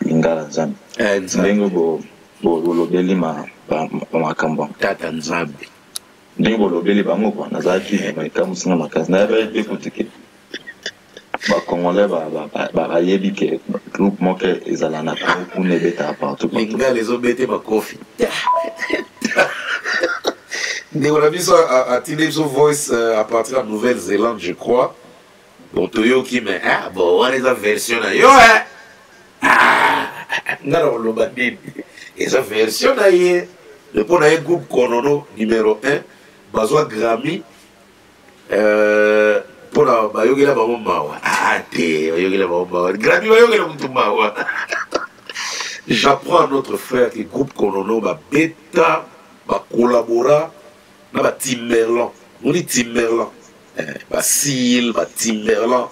lingala nzambe. Dengue bo lobeli ma kamba. Tata nzambe. Dengue bo lobeli bango kwa. Nous avons qui ma kamusinga ma casse. Nous avons été coûté. Congolais yebi ke groupe moke ezalana pour ne beta partout. Lingala les obété ma coffee. On a vu ça à Tinezo Voice à partir de la Nouvelle-Zélande, je crois. Bon, Toyo qui me bon, on est en version yo non, le bandit. Et sa version d'ailleurs, le pour un groupe Konono numéro 1, Bazoa Grammy, pour la Bayogela Bamomawa. Bayogela Bamomawa. Grammy Bayogela Mutumawa. J'apprends à notre frère que le groupe Konono va bêta, va collaborer. On a Timberland, on dit Timberland, Sil, Timberland,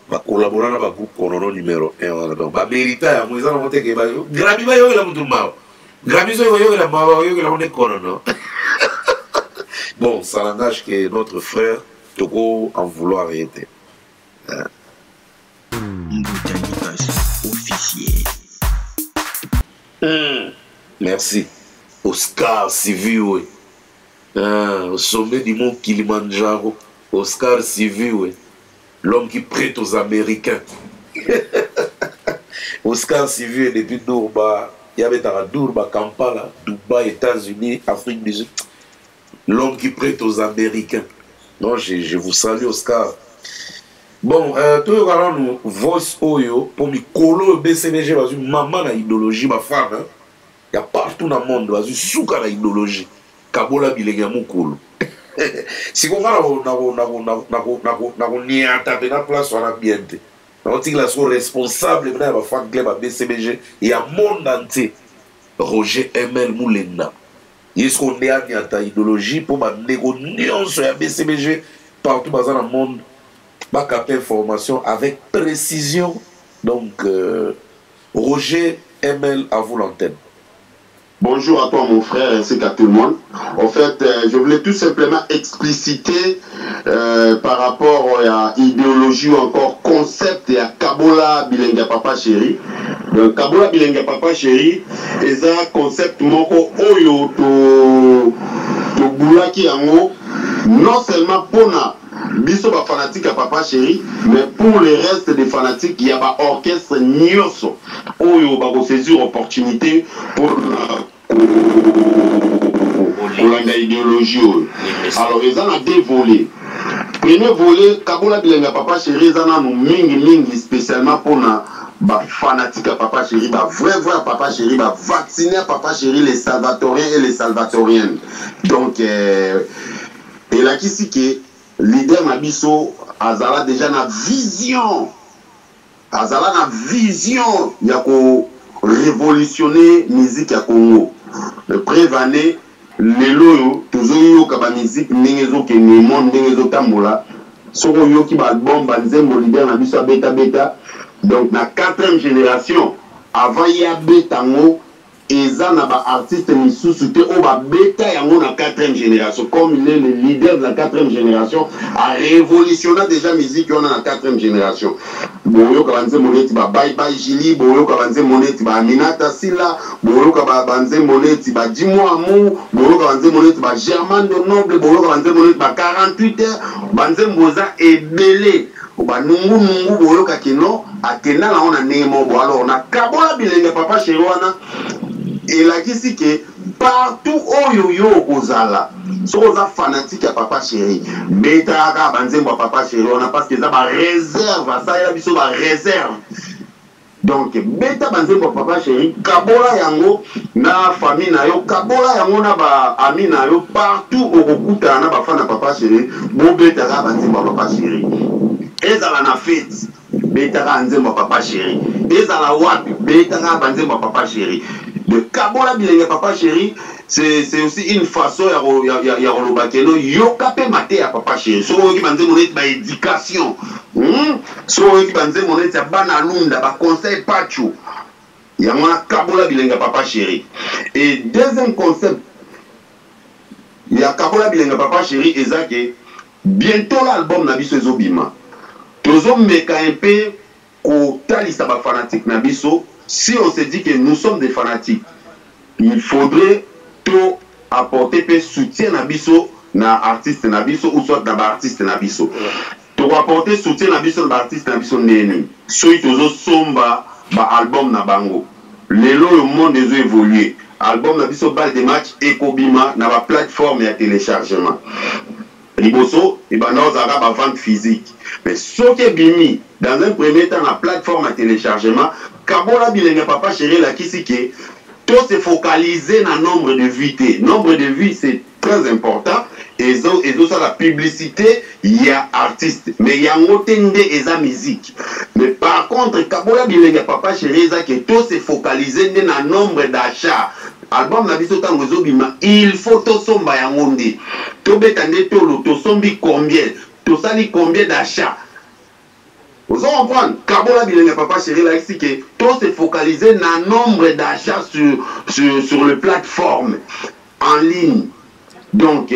va collaborer avec le groupe Konono numéro 1. Donc, va mériter à moi, ils ont monté que Grammy va y avoir la moutoumao. Grammy va y avoir la mao, va y avoir la Konono. Bon, ça n'engage que notre frère Togo en vouloir arrêter. Officiel. Merci. Oscar Sivu, au sommet du mont Kilimanjaro, Oscar Sivu, l'homme qui prête aux Américains. Oscar Sivu, depuis Dourba, il y avait Dourba, Kampala, Dubaï, États-Unis, Afrique du Sud. L'homme qui prête aux Américains. Non, je vous salue, Oscar. Bon, tout le monde nous voice oyo pour me coller BCBG, parce que maman a idéologie, ma femme. Il y a partout dans le monde, parce que souka la idéologie. Kabola bilenga mukulu. Si on va na place on a bien été. On dit que la sont responsable de la fan club à BCBG et à monde entier. Roger Emel Moulenda. Il est qu'on est à ta idéologie pour ma négociation sur la BCBG partout dans le monde. Pas capter information avec précision. Donc, Roger Emel, à vous l'antenne. Bonjour à toi mon frère ainsi qu'à tout le monde. En fait, je voulais tout simplement expliciter par rapport à idéologie ou encore concept et à Kabola Bilenga Papa Chéri. Donc Kabola Bilenga Papa Chéri, c'est un concept moko oyo to boulaki yango non seulement pour biso ba fanatique à Papa Chéri, mais pour le reste des fanatiques, il y a un orchestre nyoso oyo ba ko saisir opportunité pour la idéologie. Alors, ils en ont deux volets. Premier volet, Kabola Bilenga Papa Chéri, ils en ont mingi spécialement pour les fanatiques à Papa Chéri, vrai Papa Chéri, vacciner à Papa Chéri, les salvatoriens et les salvatoriennes. Donc, et là, qui c'est que leader Nabiso, Azala déjà na vision. Azala na vision, il y a qu'au révolutionner musique à Congo. Le prévané, les loyaux, toujours yo kaba musique, n'engezo ke monde, n'engezo tambola. Soko yo ki ba bombe, nzembo leader na biso beta. Donc na 4e génération, avant ya betango, eza na ba artiste misusu te o ba beta yango na 4e génération. Comme il est le leader de la 4e génération, a révolutionné déjà musique on a na 4e génération. Boyo kabanze moneti ba bye Jili, boyo kabanze moneti ba Aminata Silla, boyo kabanze moneti ba Dimo Amou, boyo kabanze moneti ba Germain de Noble, boyo kabanze moneti ba 48 heures, banze mboza ebele. Ba nungu boyo kakino akena na on a nemo bo alors na Kabola Bilenga Papa Chéri wana et là qui c'est que partout oyo yo ozala so oza fanatique à Papa Chéri beta ka banzembo Papa Chéri on a parce que ça ba réserve ça ya biso ba réserve donc beta banzembo Papa Chéri Kabola yango na famille na yo Kabola yango na ba ami na yo partout okuta na ba fana Papa Chéri bo beta ka banzembo Papa Chéri ezala na fête beta ka nzembo Papa Chéri ezala wapi beta ka banzembo Papa Chéri. De Kabola Bilenga Papa Chéri, c'est aussi une façon ya rolobakeno yokape maté à Papa Chéri. So qui banze monete ba éducation. So qui banze monete ya bana lunda ba conseil pacho. Ya mona Kabola Bilenga Papa Chéri. Et deuxième concept, il y a Kabola Bilenga Papa Chéri ezake bientôt l'album na biso ezobima. Tozo meka un peu ko talisa ba fanatique na biso. Si on se dit que nous sommes des fanatiques, il faudrait tout apporter peu soutien na biso na artiste na biso ou soit na artiste na biso. Tout apporter soutien na biso na artiste na biso neni. Soit tozo somba ba album na bango. Lelo le monde est évolué. Album na biso balle de match ekobima na ba plateforme ya téléchargement. Riboso et ben nous avons ba vente physique. Mais ce qui est bimi dans un premier temps la plateforme à téléchargement Kabola Bilenga Papa Chéri la qui c'est que tout se focaliser dans le nombre de vues. Nombre de vues c'est très important et ça la publicité il y a artiste mais il y a ngotende et la musique. Mais par contre Kabola Bilenga Papa Chéri ça que tout se focaliser dans le nombre d'achats. Album na biso tango zobima il faut to somba ya ngondi. To betande to lo to sombi combien? To sali combien d'achats? Vous comprenez? Kabola Bilenga Papa Chéri là ici que tout se focaliser dans le nombre d'achats sur les plateformes en ligne. Donc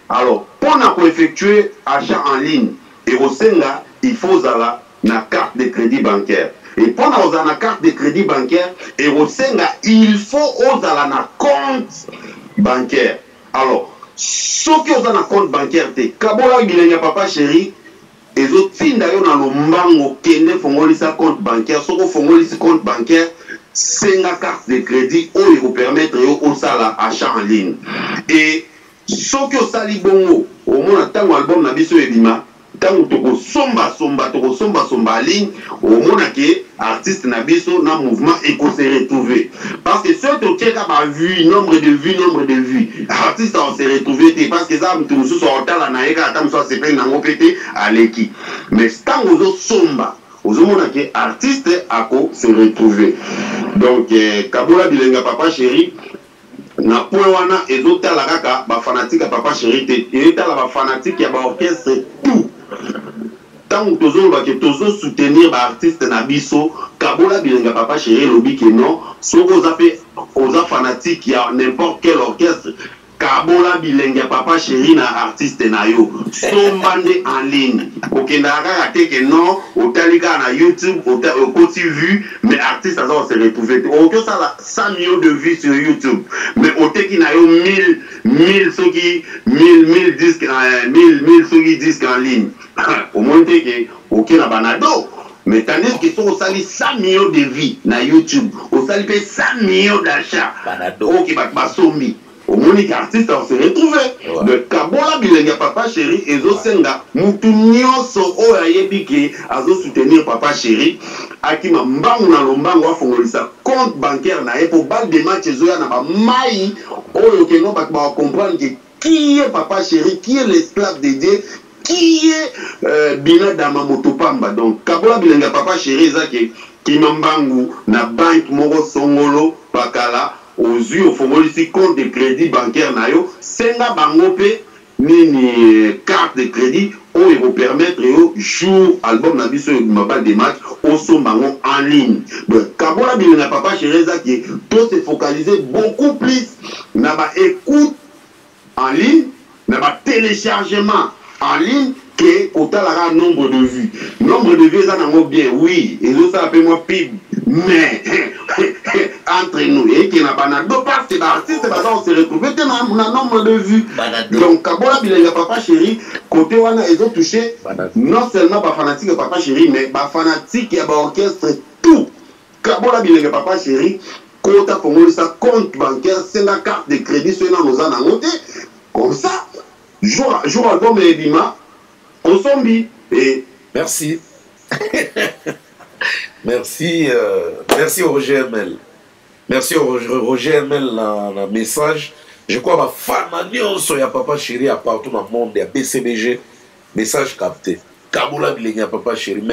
alors pour effectuer achat en ligne et au Senga il faut la carte de crédit bancaire. Et pendant la carte de crédit bancaire et au Senga il faut na compte bancaire. Alors ceux qui ont un compte bancaire te Kabola Bilenga Papa Chéri et autres d'ailleurs dans le mbango kende fongolisa compte bancaire soko fongolisa compte bancaire senga carte de crédit ou il vous permettre au sala achat en ligne et ceux qui ont sali bongo au moins tant album na biso ebima tant toko somba en ligne au moins que artiste na biso na mouvement éco se retrouver parce que ceux qui ont pas vu nombre de vues artiste on se retrouver parce que ça tout sous hôtel na eka tam so se peine nango pété à l'équipe mais tant aux somba aux moins que artiste ako se retrouver Donc Kabola bilenga papa chéri na point wana ezotala kaka ba fanatique ya papa chéri te ezotala ba fanatique ya ba orchestre tout tant tozo ba ke tozo soutenir ba artiste na biso Kabola bilenga papa chéri lobi ke non soko oza fanatique ya n'importe quel orchestre Kabola bilenga papa chéri na artiste na yo sombande en ligne okenda kaka te ke non otalika na YouTube okoti vu mais artiste ça se retrouver aucun ça 100 millions de vues sur YouTube mais oteki na yo 1000 soki 1000 disques 1000 soki disques en ligne au moins te ke okena banado mais tandis que sont aussi 100 millions de vues na YouTube aussi 100 millions d'achats ok basombi au monique artiste on se retrouvait le Kabola bilenga papa chéri ezo senga mutu nyonso oyo ayebi ke azo soutenir papa chéri akima mbangu na lombangu afongolisa compte bancaire na ye pour bal de match ezoya na ba mai oyo ke no ba comprendre que qui est papa chéri, qui est l'esclave de Dieu, qui est Bina Damamoto Pamba. Donc Kabola bilenga papa chéri zake kimambangu na banque moko songolo pakala aux yeux au fongolisi compte de crédit bancaire nayo senga bangope nini carte de crédit on va permettre au jour album na biso mabal des matchs au son bango en ligne. Donc Kabola bilenga papa chéri zake tout se focaliser beaucoup plus na ba écoute en ligne na ba téléchargement en ligne que au nombre de vues. Nombre de vues, ça n'a bien, oui. Et ça appelle moi PIB. Mais, entre nous, et qui n'a pas deux parts, c'est l'artiste, on se retrouve dans un nombre de vues. Donc, Kabola bilenga papa chéri, côté wana, ils ont touché non seulement pas fanatique de papa chéri, mais pas fanatique et orchestre, tout. Kabola bilenga papa chéri, côté pour ça compte bancaire, c'est la carte de crédit, c'est là nous en a noté. Comme ça, jour album et Bima, on zombie. Et merci. Merci, merci Roger ML. Merci Roger ML dans message. Je crois ma femme sur ya papa chéri à partout dans le monde, il y a BCBG, message capté. Kabola bilenga papa chéri,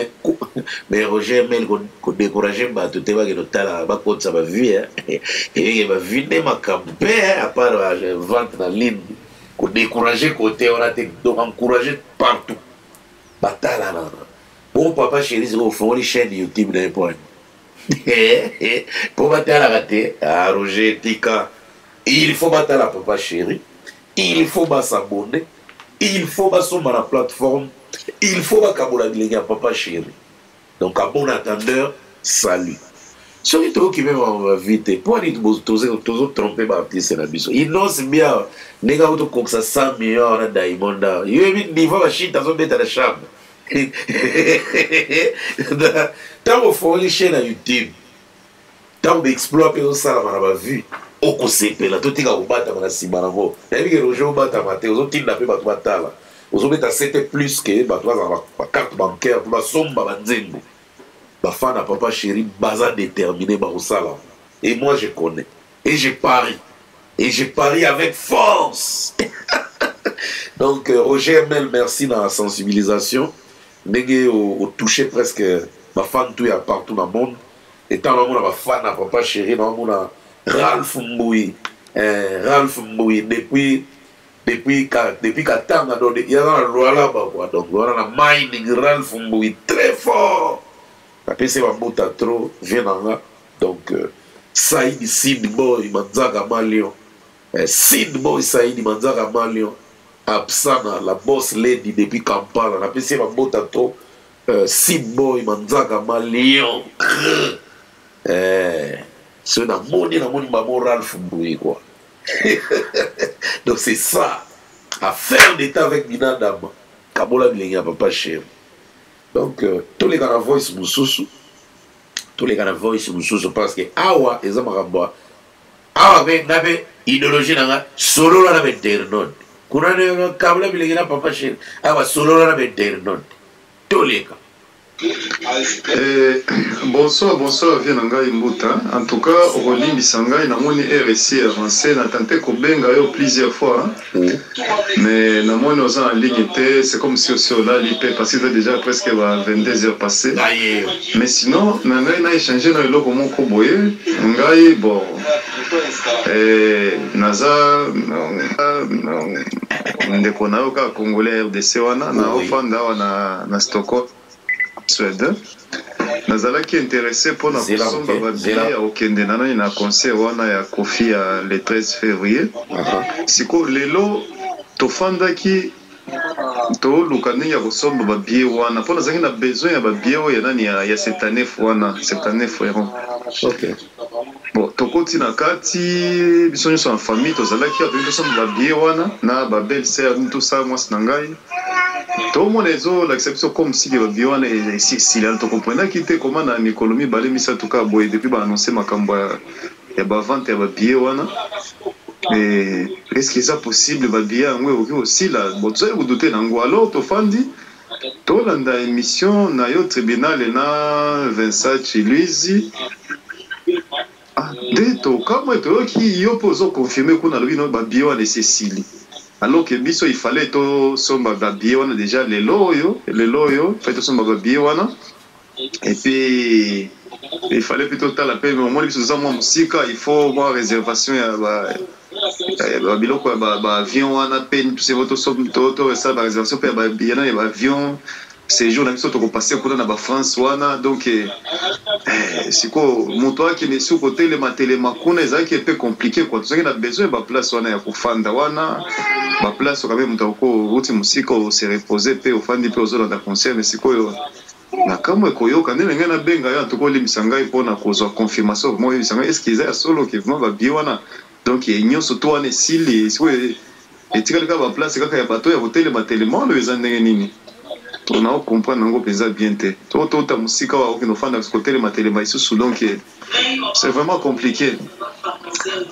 mais Roger ML qu'on découragé, bah tout est vrai que notre bah quand ça va vivre, et il va vider ma campé à part vente dans ligne. Qu'on décourager côté on a été donc encouragé partout. Bataille bon papa chéri c'est au fond les chaînes YouTube d'un point. Pour battre la rater à Roger Tika, il faut battre la papa chéri, il faut s'abonner, il faut sur la plateforme, il faut Kabola bilenga papa chéri. Donc à bon attendeur, salut. Celui qui veut vite, pour aller tous tromper l'artiste na biso. Il n'ose bien, les gars comme ça 100 millions na Diamond. Il veut dire va chita dans mettre la chambre. Tant qu'on fait les chaînes à YouTube, tant qu'on exploite ça la m'a vu. Au conseil là, tout est au bas dans la simaravo. Et puis le jour au bas dans ma tête, aux autres ils n'avaient pas de bataille. Aux autres c'était plus que bah toi la carte bancaire pour la somme banzembo. Bafana à papa chéri, baza déterminé Barosala. Et moi je connais. Et je parie. Et je parie avec force. Donc Roger ML, merci dans la sensibilisation. Négué au toucher presque ma fan tout à partout dans le monde. Et tant que ma fan à papa chéri, dans le monde Ralph Mboui. Ralph Mboui depuis Katanga, il y a un roi là-bas. Donc il y a un mining Ralph Mboui très fort. Après c'est ma botte trop vient là donc Saïd Sid Boy Manzaga Malion Sid Boy Saïd Manzaga Malion Absana la boss lady depuis Kampala. Après c'est ma botte trop Sid Boy Manzaga Malion c'est na moni moral Fumboui quoi. Donc c'est ça à faire d'état avec Binadama Kabola bilenga papa chéri. Donc, tous les gars de voice mususu, parce que awa eza makambo awa be ngabe idéologie nanga solo la internaute kuna ne Kabola bilenga papa chéri awa solo la internaute tous les gars Bonsoir, Vienanga Imbuta. En tout cas, Rolim Bisanga, il a mon RSI avancé, il a tenté de benga plusieurs fois. Mais dans mon en ligne, c'est comme si on a l'IP parce qu'il est déjà presque 22 heures passées. Mais sinon, il a échangé dans le logo mon Koboye. Bon. Naza, ndeko na yoka Congolais RDC wana na ofanda wana na Stockholm Suède. Nazalaki intéressé pour na kusomba babia ya okende nana na concert wana ya Kofi ya le 13 février. Siko lelo tofandaki to lukani ya kusomba babia wana pour nazangi na besoin ya babia ya nani ya cette année wana cette année frérot. OK. Bon, tokoti na kati biso nyonso en famille tozalaki ato tosomba babie wana na babelle sœur tout ça moi sinangai to mona ezo l'acception comme si babie wana si là to comprendre ki te comment na économie balé misa tout cas boy depuis ba annoncer makambo ya ba vente ya babie wana et est-ce que ça possible babie ngwe aussi là bon tu vous doutez nango alors to fandi to landa émission na yo tribunal na Vincent Chiluizi. Deto, comme qui oppose confirmer qu'on a le nom Babio de Cécile. Alors que Bisso il fallait to somba Babio déjà les loyo, fait son Babio et puis il fallait plutôt la paix mais au moins ils ont musique, il faut voir réservation ya biloko ba avion wana peine tous ces votos somme toto ça ba réservation pour ba bien ya avion séjour na biso to passer pour na ba France wana donc siko moto qui est sur côté le matélema kuna ça qui est peu compliqué quoi tu as besoin ba place wana ya kufanda wana ba place quand même mutako uti musiko se reposer pe ofandi pe ozola da concert mais siko yo na kama koyoka ndenge ngana benga ya to ko limisanga ipona kozwa confirmation moi limisanga est-ce qu'ils a solo qui vraiment ba biwana donc nyonso to wana sili siko etikali ka ba place kaka ya bato ya hotel matélema le ezandenge nini on a compris nango pesa bien te to ta musika wa okino fanda côté le matélema isusu donc c'est vraiment compliqué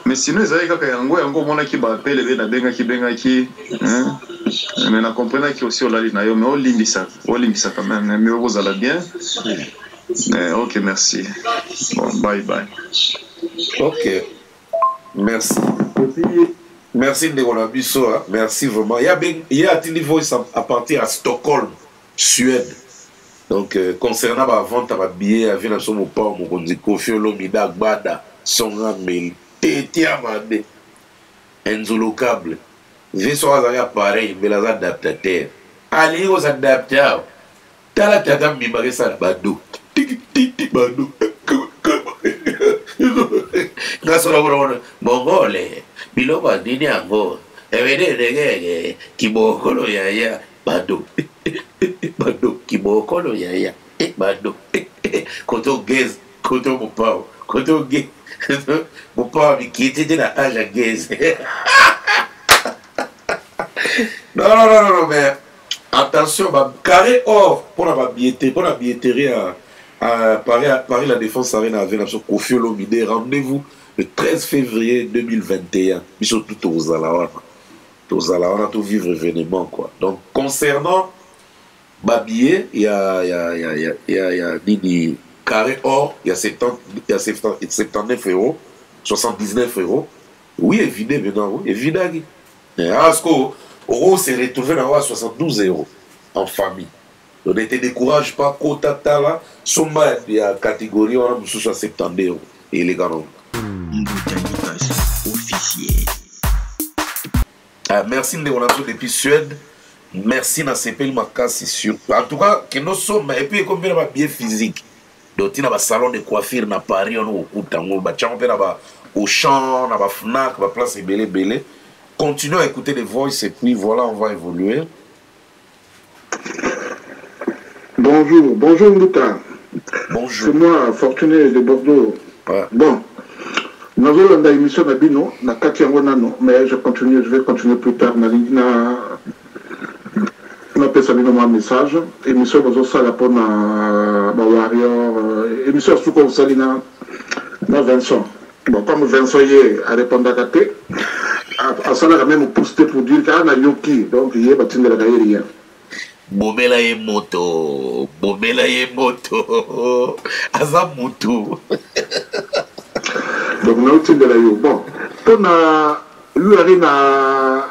mais sinon ezali kaka yango mona ki ba appelle be na benga ki hein mais na comprendre ki aussi olali na yo mais olimbisa quand même mais vous allez bien OK merci bon bye OK merci merci de Bisso merci vraiment il y a un niveau à partir à Stockholm Suède. Donc, concernant la vente à billet, à venir à son pas, on dit Kofi Olomida, Gbada, Songa, Mel, Tétiamade, Enzo Locable. Vaisseau à pareil, mais les adaptateurs. Allez aux adaptateurs. T'as la tata mimare ça, Badou. Badou. Grâce à la Mongole, Biloba Dini Ango, Evede, Kibokolo Yaya, Badou. Bado kibokolo yaya bado koto gez koto mopao koto ge mopao mikiti de la âge à gez non mais attention carré or pour la billetterie à Paris la Défense Arena avec la Kofi Olomide. Rendez-vous le 13 février 2021 ils sont tous aux alawana tout vivre événement quoi. Donc concernant Babillet, il y a Didi carré or, il y a 79 €, 79 €. Oui, évidemment, maintenant, oui, évidemment. Parce qu'on s'est retrouvé dans 72 € en famille. Donc, ne te décourage pas, Kotata là, Soma, il y a catégorie, on a 70 €. Et les gars, officiel. Merci de mon depuis Suède. Merci na CPL Makasi sur. En tout cas, que nous sommes et puis comme bien bien physique. Donc il y a un salon de coiffure na Paris on au Kutango, ba champ na ba au champ, na ba Fnac, ba place belé. Continuons à écouter les voix et puis voilà, on va évoluer. Bonjour Luta. Bonjour. C'est moi Fortuné de Bordeaux. Ouais. Bon. Nous avons une émission na bino na kati yango nano, mais je vais continuer plus tard on appelle ça un message. Émission Bozosala pour na Warrior. Émission Souko Salina na Vincent. Bon, comme Vincent y a répondu à côté, à ça là même posté pour dire qu'il y a un Yoki, donc il y a bâti de la galerie. Bobela et moto, bomela ye moto aza mutu. Donc na otindela yo bon pona lui ari na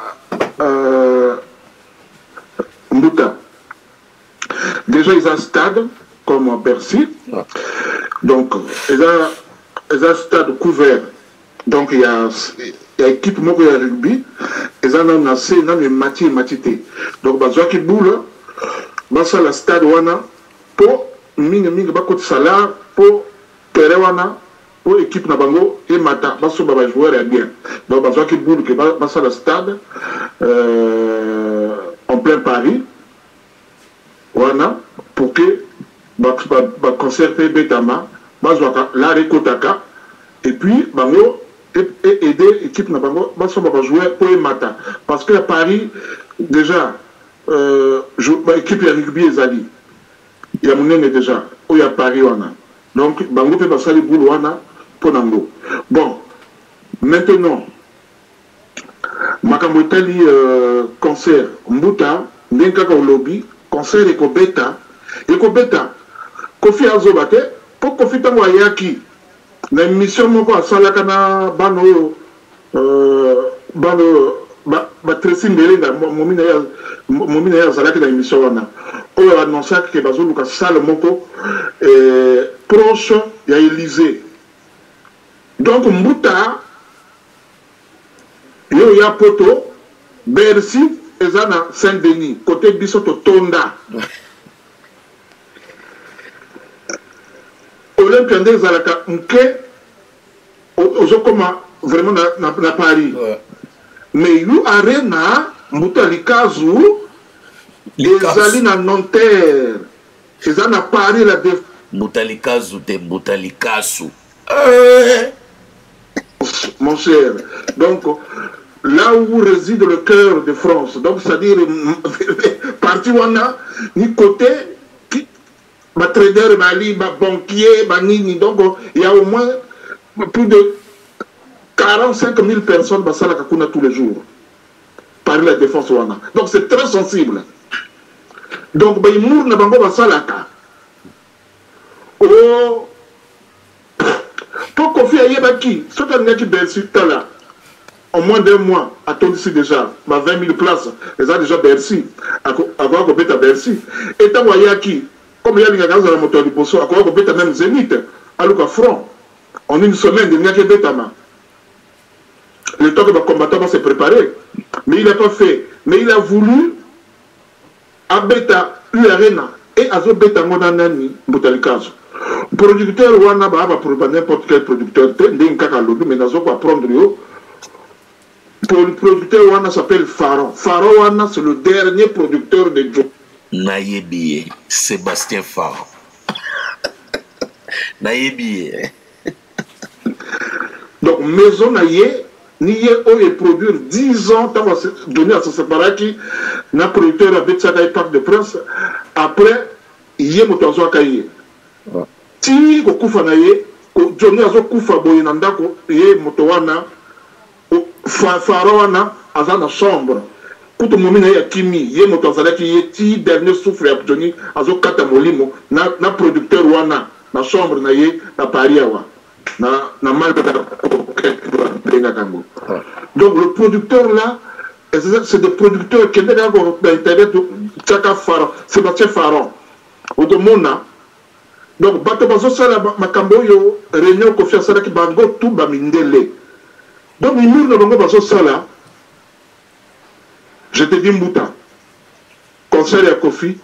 Mbuta. Déjà ils ont un stade comme Bercy. Donc ils ont un stade couvert. Donc il y a équipe moko ya rugby, ils ont un assez na matité. Donc bazwa ki boule basa la stade wana po mingi ba côté salaire po terrain wana po équipe na bango et mata baso ba joueur ya bien. Donc bazwa ki boule que basa la stade en plein Paris wana pour que ba concerter Betama bazwa la rekotaka et puis bango et aider l'équipe na bango baso ba joueur pour mata parce que à Paris déjà l'équipe ya rugby ezali ya monene déjà où ya Paris wana donc bango pe basali boule wana pour nango. Bon maintenant makambo etali concert Mbuta ndenge kaka lobby concert ekobeta Kofi azoba te po Kofi ntango ayaki na émission moko asalaka na bano batresi mbelenga momina ya azalaki na émission wana oyo annonçaki ke bazoluka sale moko proche ya Élysée. Donc Mbuta yo ya poto Bercy eza na Saint-Denis côté biso totonda Olympia nde ezalaka nke ozokoma vraiment na Paris. Mais you arena Mbuta likazu ezali na Nanterre eza na Paris la def Mbuta likazu te Mbuta likasu mon cher. Donc là où réside le cœur de France, donc c'est-à-dire parti wana ni côté ma trader mali ma banquier banini, donc il y a au moins plus de 45 000 personnes à la Kakuna tous les jours par la défense wana. Donc c'est très sensible. Donc il mour na bango basalaka oh pour Kofi ayebaki ce qui Bercy là en moins d'un mois attend ici déjà 20 000 places ils ont déjà Bercy avoir compété à Bercy et tant ayaki comme il y a la moto du poso avoir compété même Zénith à Luka Front en une semaine il n'y a que Betama. Le temps que le combattant va se préparer. Mais il n'a pas fait. Mais il a voulu abeta l'arena et azo beta monanani Mbutalikazo. Producteur wana ba pour n'importe quel producteur ndenge kaka lobi mais nazo ko apprendre yo. Pour le producteur wana s'appelle Pharaon. Pharaon wana c'est le dernier producteur de Joe. Nayebi Sébastien Pharaon. Nayebi. Donc maison naye ni est produire 10 ans, tu vas donner à ce séparati, na producteur à Betsaka et Parc de Prince, après, il y a motozo à Kaye. Si ko kufa na ye, ko Johnny azo kufa boye nanda ko ye motowana, Pharaona aza na chambre. Kuto momina ya kimi, ye motozala ki ye ti dernier souffle ya Johnny azo kata molimo na producteur wana na chambre na ye na Paris awa. Na mal donc le producteur là c'est des producteurs qui sont dans internet Sébastien Pharaon au demona donc bato bazo sala makambo yo réunion Kofi sala ki bango tout ba mindele donc mur na bango bazo sala je te dis Mbuta concert ya Kofi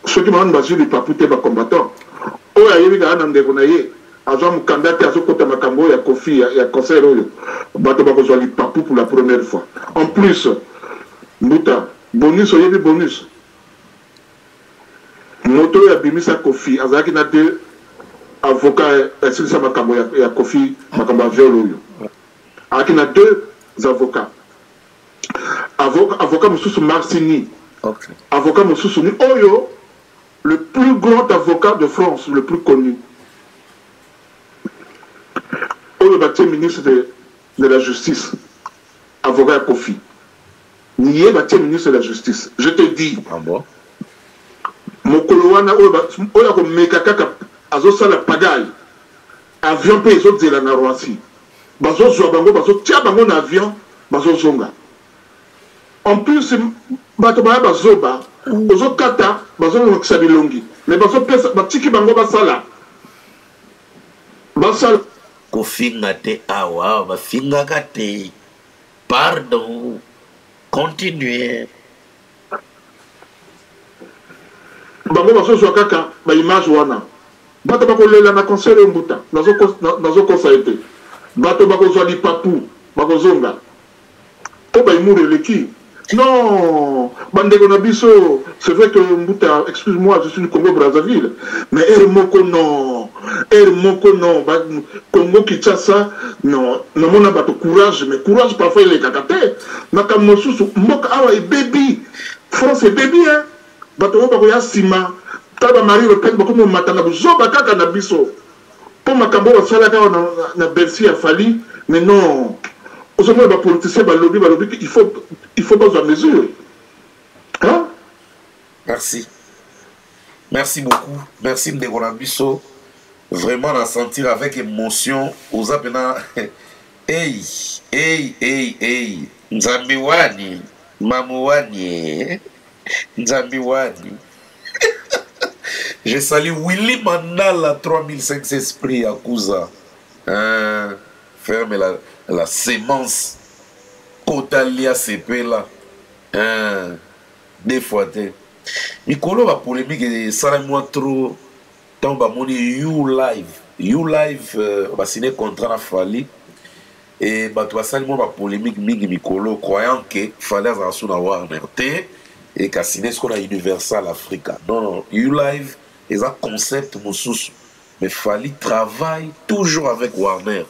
ceux qui m'ont basé les papouté ba combattant o ya yebi ga na ndeko na ye azo mukandate azo kota makambo ya Kofi ya concert oyo bato bakozwa lipapu pour la première fois. En plus Mbuta bonus oyebi bonus moto ya bimisa Kofi azaki na te avocat esilisa makambo ya Kofi makambo ya viol oyo aki na 2 avocats avocat mosusu Marcini avocat mosusu ni oyo le plus grand avocat de France, le plus connu. Le bâtiment ministre de la Justice, avocat Kofi. Nié bâtiment ministre de la Justice. Je te dis, mokolo wana oyo akomeka kaka azosala pagaille avion mpe ezozela na Roissy bazozwa bango bazotia bango na avion bazozonga en plus bato baya bazoba ozokata bazolongisa bilongi mais bazopesa batiki bango basala kofinga te awa bafingaka te pardon continuez bango bazozwa kaka baimage wana bato bakolela na concert mbuta nazokosa ete bato bakozwa lipapu bakozonga po baimuru eleki non bandeko na biso c'est vrai que mbuta excuse-moi je suis du Congo Brazzaville mais moko non Congo Kinshasa non namona bato courage mais courage parfois elekaka te makambo mosusu mboka awa ebebi France ebebi hein bato oyo bakoya nsima tala Marie Le Pen bakomi omata na buzoba kaka na biso mpo makambo oyo basalaka awa na Bercy ya Fali mais non ozomona bapoliticien balobi il faut pas à mesure hein? Merci beaucoup merci ndeko na biso vraiment na sentir avec émotion oza pena hey nzambi wani mamu wani nzambi wani je salue Willy Mandala 3500 esprits à Kouza ferme la sémence Kotalia Sepela des fois Mikolo va polémique et ça moi trop tant ba moni you live va signer contrat na Fali et ba toi ça moi va polémique mingi Mikolo croyant que fallait avoir sur la Warner T et qu'a signé ce qu'on a Universal Africa non you live et un concept mosusu mais Fali travaille toujours avec Warner.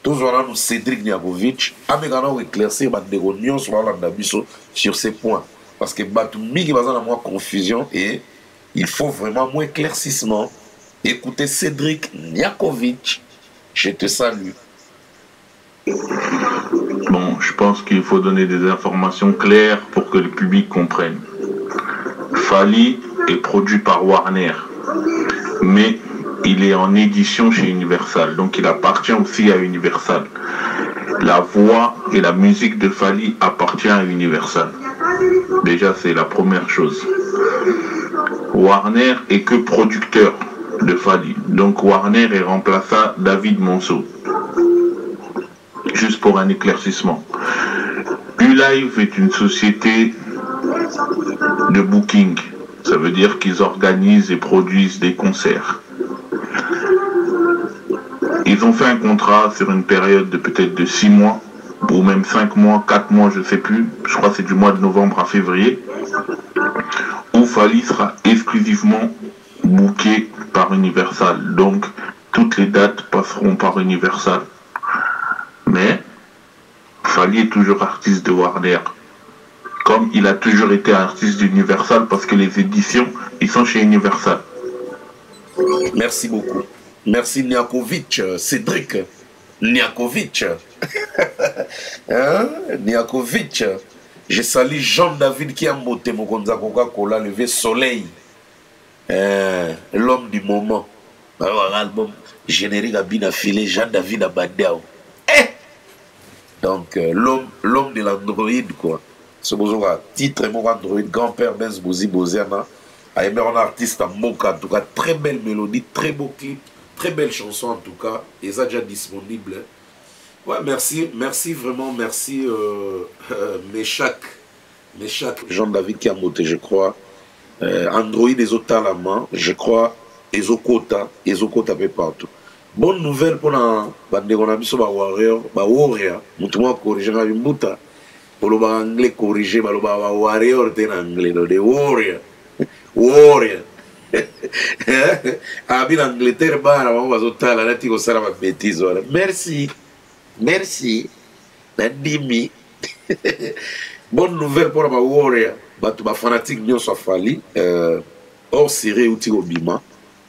Toujours là, nous Cédric Niakovic, Amegana éclaircir des réunions sur ces points. Parce que Batoumi qui va dans moi confusion et il faut vraiment moins éclaircissement. Écoutez Cédric Niakovic, je te salue. Bon, je pense qu'il faut donner des informations claires pour que le public comprenne. Fali est produit par Warner, mais il est en édition chez Universal, donc il appartient aussi à Universal. La voix et la musique de Fali appartient à Universal. Déjà, c'est la première chose. Warner est que producteur de Fali, donc Warner est remplaçant David Monceau. Juste pour un éclaircissement. U-Live est une société de booking. Ça veut dire qu'ils organisent et produisent des concerts. Ils ont fait un contrat sur une période de peut-être de 6 mois, ou même 5 mois, 4 mois, je ne sais plus. Je crois que c'est du mois de novembre à février, où Fali sera exclusivement booké par Universal. Donc, toutes les dates passeront par Universal. Mais, Fali est toujours artiste de Warner. Comme il a toujours été artiste d'Universal, parce que les éditions, ils sont chez Universal. Merci beaucoup. Merci Niakovic, Cédric Niakovic. Hein? Niakovic. Je salue Jean-David qui a monté mon Coca-Cola, levé soleil. L'homme du moment. Alors, album générique a bien affilé, Jean-David Abadao. Donc, l'homme de l'Android, quoi. C'est besoin titre, mon Android, grand-père Benz Bouzi Boziana. A aimé un artiste à Moka, en tout cas, très belle mélodie, très beau clip. Très belle chanson en tout cas, et ça déjà disponible. Ouais, merci vraiment, merci Meshak, Jean-David qui a monté, je crois. Android et Otalama, je crois, Ezokota peu partout. Bonne nouvelle pour la Warrior, Moutouma corrigé dans une bouta. Pour le anglais corrigé, Warrior en anglais, de Warrior. Abi l'Angleterre bana mama bazotala nati kosala ba bêtise wala merci Nadimi bonne nouvelle pour ma Warrior batu ba fanatique nyonso afali hors série outi obima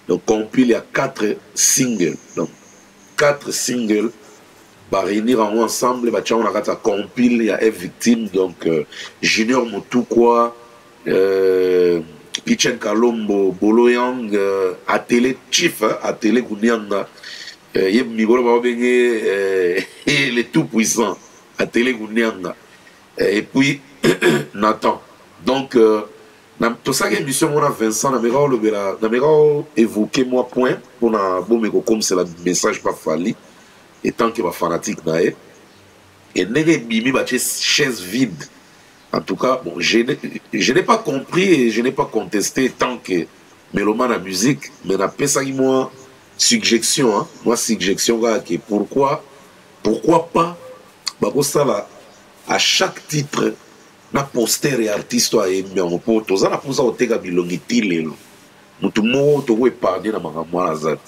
donc compile il y a 4 singles donc 4 singles va réunir ensemble ba tchana kata compile il y a F Victime donc Junior Mutukwa Pichen Kalombo, Bolo Yang, Atele Chief, Atele Gunianga, Migolo Babenge, les tout-puissants, Atele Gunianga, et puis Nathan. Donc, tout ça, il y a une mission, on a Vincent, on a évoqué moi point, on a bon, mais comme c'est le message pas fallu, et tant qu'il va fanatique, et n'est bimi, chaise vide. En tout cas, bon, je n'ai pas compris et je n'ai pas contesté tant que mélomane à musique, mais n'a pas ça moi suggestion, hein, moi suggestion que pourquoi pas, bah ça là, à chaque titre, na poster et artiste a aimé en poto, ça na pousa otega bilongiti lelo, mutu mo to we parler na makamwa azat,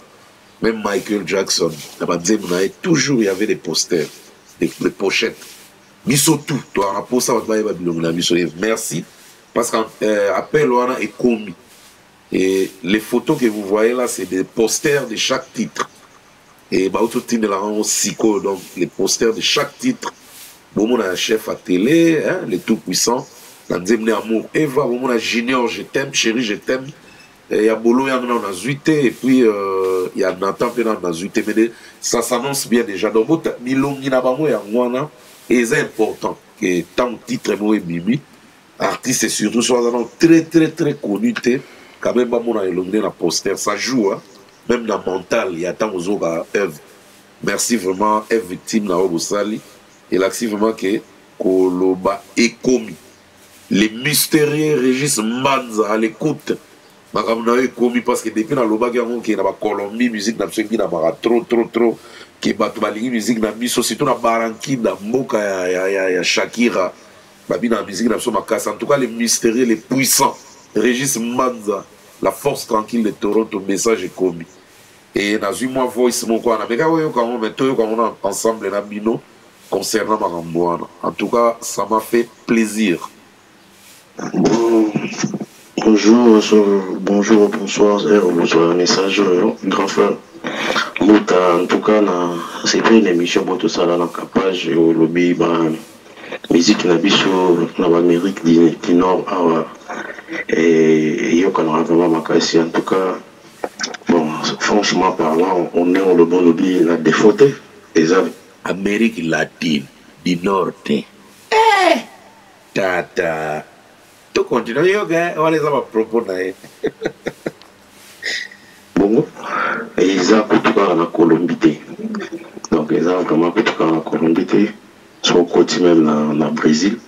même Michael Jackson, na badze muna toujours il y avait des posters, des pochettes. Miso tout, toi, on a posé ça, merci, parce qu'appel, on a commis. Et les photos que vous voyez là, c'est des posters de chaque titre. Et bah, tout le monde psycho, donc les posters de chaque titre. Bon, on a un chef à télé, hein, les tout-puissants, la Zemne Amour, Eva, bon, on a Junior, je t'aime, chérie, je t'aime. Il y a Bolo, il y en a Zuité, et puis il y a Nathan, il y en a Zuité, mais ça s'annonce bien déjà. Donc, Milongi Nabamo, il y a Mwana. Et c'est important que tant de titres et Bibi, artistes et surtout soit très connus, quand même, on a élongé la poster, ça joue, hein? Même dans le mental, il y a tant aux autres Eve. Merci vraiment, Eve victime, na Obosali. Et là, c'est vraiment que Koloba est commis. Les mystérieux Régis Manza à l'écoute. Je suis commis parce que depuis Loba, il y a Colombie, musique, il y a trop. Qui batu balingi musique na biso surtout na Baranki na mboka ya Shakira babi na musique na biso makasa. En tout cas les mystérieux, les puissants, Régis Manza, la force tranquille de Toronto, message est commis. Et na zui moi voice mon quoi na meka oyo quand on met quand on a ensemble na bino concernant Maramboana. En tout cas ça m'a fait plaisir. Bonjour, bonsoir, bonsoir, message, grand frère. En tout cas, c'est pas une émission pour tout ça là, dans la page au lobby, musique na biso, dans l'Amérique du Nord, et il y a vraiment ma casse. En tout cas, bon, franchement parlant, on est dans le bon lobby, il a des fautes, les Amérique latine, du Nord. Tata. Tout continue, on va les avoir propos. Bon, et ils ont tout cas en Colombie. Donc, ils ont vraiment tout cas en Colombie, sur le côté même dans Brésil.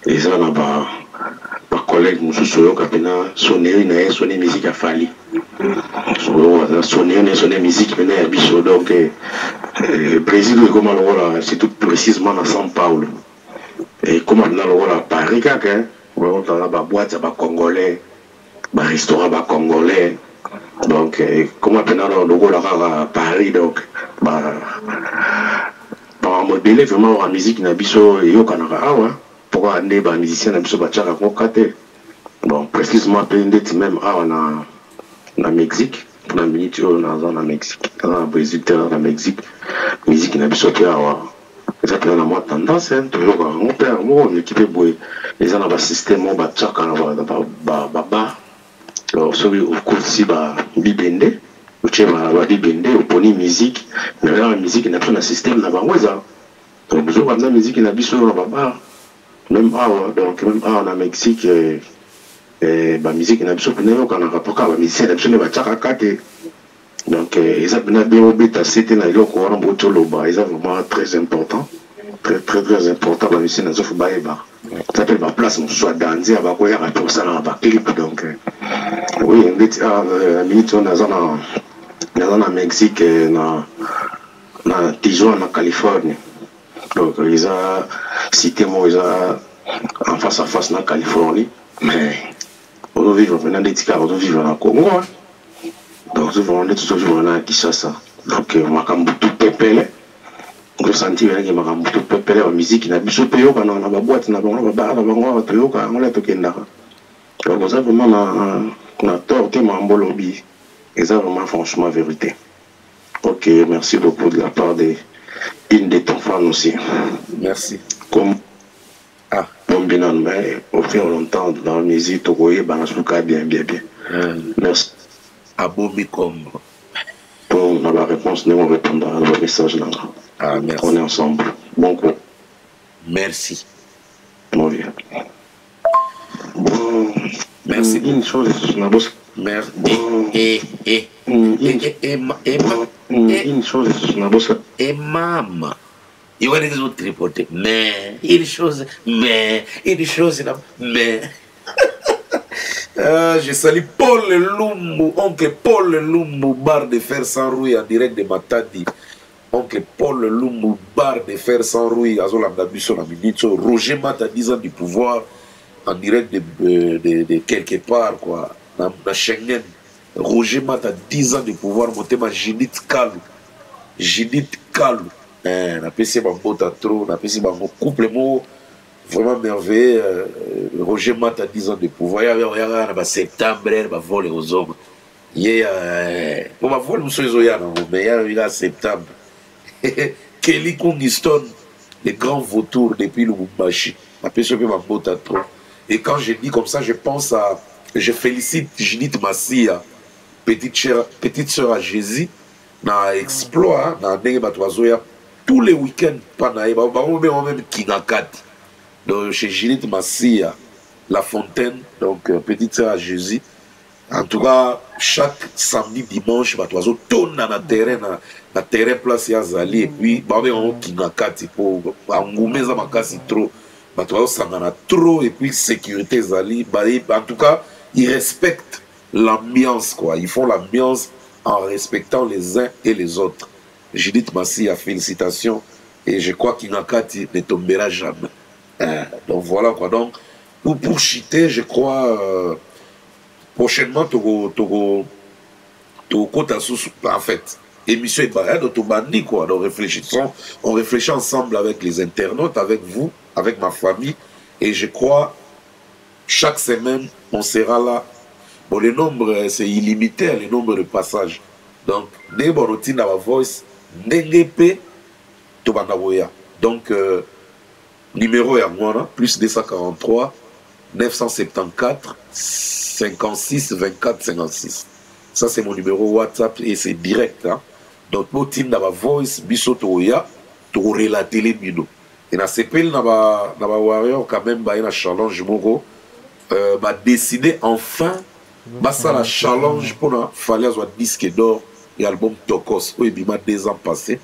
Ils ont là-bas, ma collègue, M. Soyo, qui a sonné musique à Fali. Sonné musique à Bicho. Donc, Brésil, c'est tout précisément à São Paulo. Et comme on a à Paris, on a la boîte à Congolais, un restaurant à Congolais. Donc, comme on a à Paris, donc, par modèle vraiment la musique na biso et au Canada, pour amener les musiciens na biso bachaka kokate. Bon, précisément même en Mexique, pour la minute en Mexique, en Brésil, en Mexique, musique na biso qui ça peut avoir moins tendance, toujours mon père, mon équipe boy, les gens dans le système, on va tchaka baba. Alors, celui au cours si bibende, au tchema bibende, au poni musique, mais la musique n'a pas un système n'a pas ça. Donc, vous avez la musique n'a pas sur baba, même donc même en Mexique, la musique n'a pas sur le quand on a rapport à la musique n'a pas sur le tchaka kate. Donc, ils ont bien obéi c'était dans le courant Botoloba, ils sont vraiment très important, très important la musique dans ce baïba. Ça s'appelle ma place, on soit dansé à Bakoya pour ça dans la clip. Donc, oui, la minute on est en Mexique, dans Tijuana, en Californie. Donc, ils ont cité moi, ils ont en face à face en Californie, mais on vit maintenant des tickets, on vit en Congo. Donc, on est toujours à Kinshasa. Donc, Makambu tout pépélé. Je sentis que Makambu tout pépélé, la musique, il y a des payaux quand on a la boîte, on a la barre, on a la payaux quand on a tout. Donc, ça vraiment, on a tort, on a un bon lobby. Et ça, vraiment, franchement, vérité. Ok, merci beaucoup de la part d'une de ton fan aussi. Merci. Comme. Ah, Bombinan, mais au fur et à longtemps, dans la musique, Togoye, Banasuka, bien. Merci. Abomi comme. Pour la réponse, nous répondre à vos messages. Ah, merci. On est ensemble. Bon coup. Merci. Bon, bien. Bon, merci. Une chose, merci. Une chose, et maman. Il y a des autres tripotés. Mais, une chose, mais. Je salue Paul Lumbu, oncle Paul Lumbu, barre de fer sans rouille en direct de Matadi. Oncle Paul Lumbu, barre de fer sans rouille, Azolanda Busso, la minute. Roger Mata, 10 ans du pouvoir, en direct de quelque part, quoi, dans Schengen. Roger Mata, 10 ans du pouvoir, mon thème, Judith Kalou. On a passé mon bota trop, on a passé mon couple, mot vraiment merveilleux. Roger Mata, 10 ans de pouvoir. Il y a septembre, il va voler aux hommes. Il y a voler mais il y a septembre. Kelly Kungiston, les grands vautours depuis le Lubumbashi. On a passé mon bota trop. Et quand je dis comme ça, je pense à. Je félicite Judith Massia, petite sœur à Jésus, dans l'exploit, dans le tous les week-ends, même Kinakat. Donc, chez Judith Massia, La Fontaine, donc petite sœur à Jésus. En tout cas, chaque samedi, dimanche, on tourne dans le terrain place à Zali, et puis, on Kinakat, pour engoumer ça, trop. Trop, et puis, sécurité Zali. En tout cas, ils respectent l'ambiance, quoi. Ils font l'ambiance en respectant les uns et les autres. Judith Massia, félicitations. Et je crois qu'Inakati ne tombera jamais. Donc voilà, quoi. Donc, pour chiter, je crois, prochainement, en fait, émission est d'autobandi, quoi. Donc, on réfléchit ensemble avec les internautes, avec vous, avec ma famille. Et je crois, chaque semaine, on sera là. Bon, le nombre, c'est illimité, le nombre de passages. Donc, dès que routine à la voice, donc, numéro est à moi, plus 243 974 56 24 56. Ça, c'est mon numéro WhatsApp et c'est direct. Hein? Donc, routine dans la voice, bisotoya, tu relater les mino. Et dans ce pays, dans la warrior, quand même, il y a un challenge, moro, m'a décidé enfin, ça la challenge pour la fallait avoir disque d'or. L'album Tokos, où il y a 2 ans passés.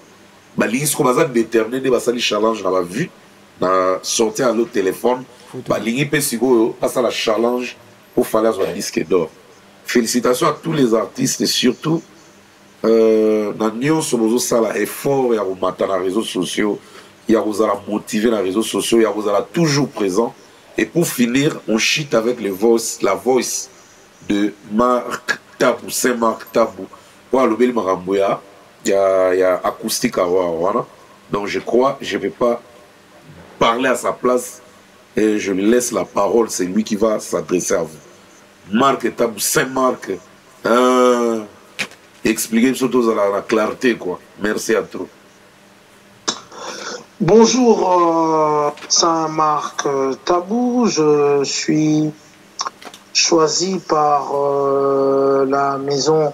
L'ingis comme ça déterminé, ça le challenge dans la vue, dans sortir à l'autre téléphone. L'ingis peut sigo, ça la challenge pour faire un disque d'or. Félicitations à tous les artistes et surtout, dans Nyon Somozo, ça la effort, il y a dans les réseaux sociaux, il y a motivé dans les réseaux sociaux, il y a toujours présent. Et pour finir, on chite avec la voice de Marc Tabou, Saint-Marc Tabou. Il y a acoustique à voir. Donc je crois, je ne vais pas parler à sa place et je lui laisse la parole. C'est lui qui va s'adresser à vous. Marc Tabou, Saint-Marc, expliquez surtout à la clarté, quoi. Merci à tous. Bonjour Saint-Marc Tabou, je suis choisi par la maison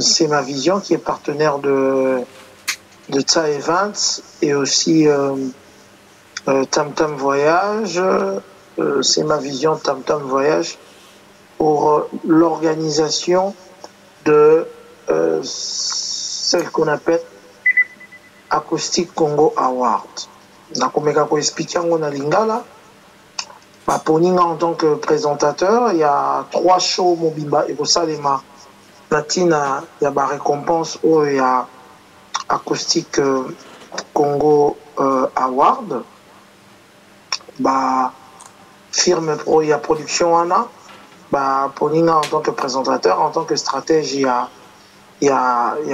C'est ma vision qui est partenaire de Tsa Events et aussi Tam Tam Voyage. C'est ma vision Tam Tam Voyage pour l'organisation de celle qu'on appelle Acoustic Congo Award. Nakomeka ko expliquer on a lingala. Pour Ninga en tant que présentateur, il y a 3 shows Mobimba et pour Salema. Natina, il y a ma récompense où il y a Acoustic Congo Award. Firme pro, il y a production Anna. Pour Ninga en tant que présentateur, en tant que stratège, il y a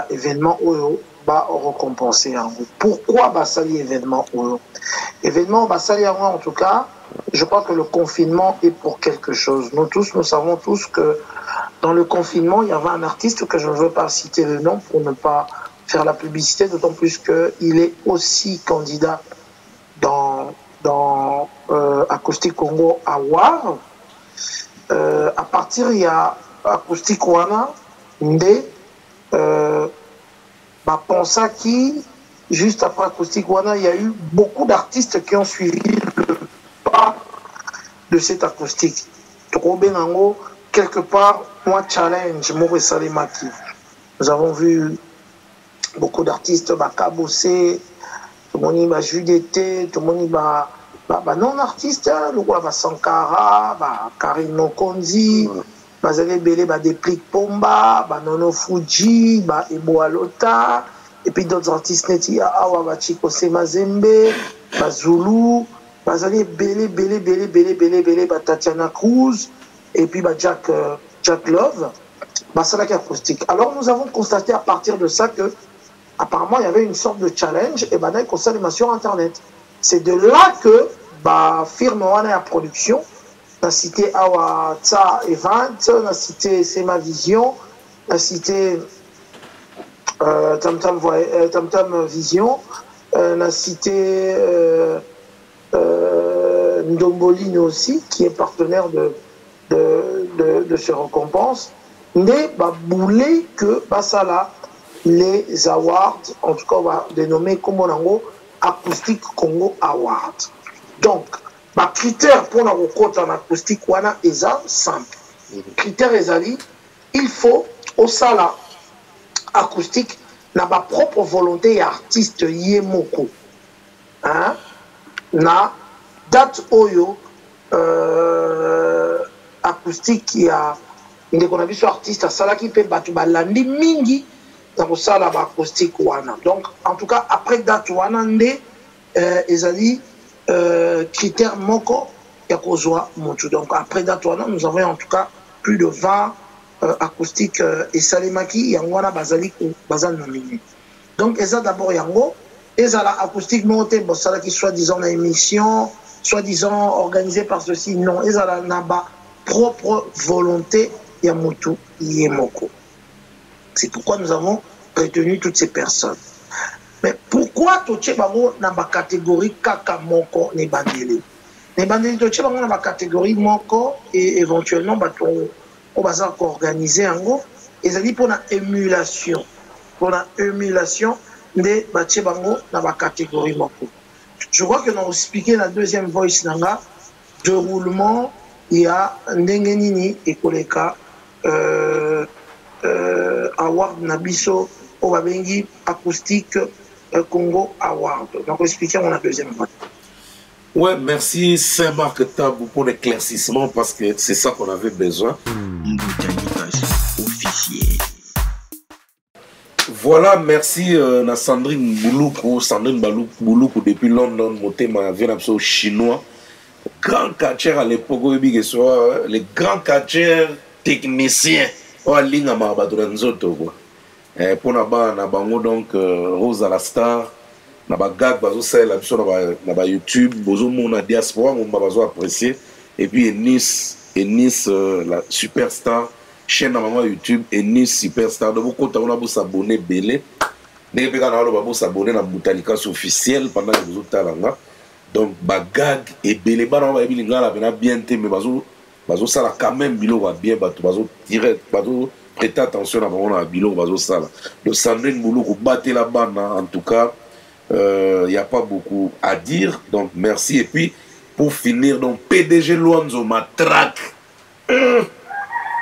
événement où récompensé. Pourquoi sali événement où événement sali en tout cas, je crois que le confinement est pour quelque chose. Nous savons tous que dans le confinement, il y avait un artiste que je ne veux pas citer le nom pour ne pas faire la publicité, d'autant plus qu'il est aussi candidat dans dans Acoustic Congo Award. À partir il y a Acoustic Wana Nde pensa qui juste après Acoustic Wana il y a eu beaucoup d'artistes qui ont suivi le pas de cet acoustique. Quelque part moi challenge Maurice Salimaki. Nous avons vu beaucoup d'artistes Kabosé, tout le monde va jouer d'été, tout le monde va non artiste, le roi va Sankara, Karino Konzi, Bazale Belé, Deplik Pomba, Nono Fuji, Ebo Alota, et puis d'autres artistes neti Awa Chiko Semazembe, Zulu, Bazale Belé, Tatiana Cruz, et puis Jack Love, Salaki Acoustique. Alors nous avons constaté à partir de ça que apparemment il y avait une sorte de challenge et il consommation sur internet. C'est de là que firme wana production, la cité Awa Tsa Event, la cité Sema Vision, la cité Tam Tam Vision, la cité Ndombolini aussi, qui est partenaire de ce récompense, mais boulé que Basala les awards, en tout cas on va dénommer comme on a Acoustic Congo Award. Donc, critère pour la rencontre en acoustique wana est simple. Critère ezali, il faut au sala acoustique na ba propre volonté et artiste yemoko. Hein? Na date oyo acoustique qui a une économie artiste à sala qui peut battre balandi mingi dans sala acoustique wana. Donc, en tout cas, après date wana nde ezali critère moko yakozwa motu. Donc après date wana nous avons en tout cas plus de 20 acoustiques et salimaki yangwana bazali nominé. Donc eza d'abord yango ezala acoustique monté bosala qui soi-disant na émission, soi-disant organisé par ceci, non ezala naba propre volonté ya motu yemoko. C'est pourquoi nous avons retenu toutes ces personnes. Mais pourquoi toche bango na ba catégorie kaka moko ne bandeli? Ne bandeli toche bango na ba catégorie moko et éventuellement on va organiser ango ezali pour la émulation. Pour la émulation de bache bango na ba catégorie moko. Je crois que nous avons expliqué la deuxième voice nanga déroulement il y a ndengenini et koleka award nabiso au babengi acoustique Congo Award. Donc, on expliquer la deuxième fois. Ouais, merci Saint-Marc Tabou pour l'éclaircissement parce que c'est ça qu'on avait besoin. Voilà, merci à Sandrine Bouloukou, depuis London, ma vie chinois. Grand catcher à l'époque, les grands catchers techniciens. Pour na bango donc Rose à la star na ba gag bazo sala biso na YouTube bozo mona diaspora on bazo apprécier et puis Nice la superstar chaîne na maman YouTube Nice superstar donc quand on a beau s'abonner belé dès que on a beau s'abonner na Mutalika officiel pendant que vous talanga donc ba gag et belé ba na ba bilinga la bien té mais bazo sala quand même bilo va bien bazo tirer bazo prêtez attention à mon bilot bazo sala. Le Sandrine Bouloukou battait la bande en tout cas. Il n'y a pas beaucoup à dire. Donc merci. Et puis pour finir, donc PDG Luanzo Matraque.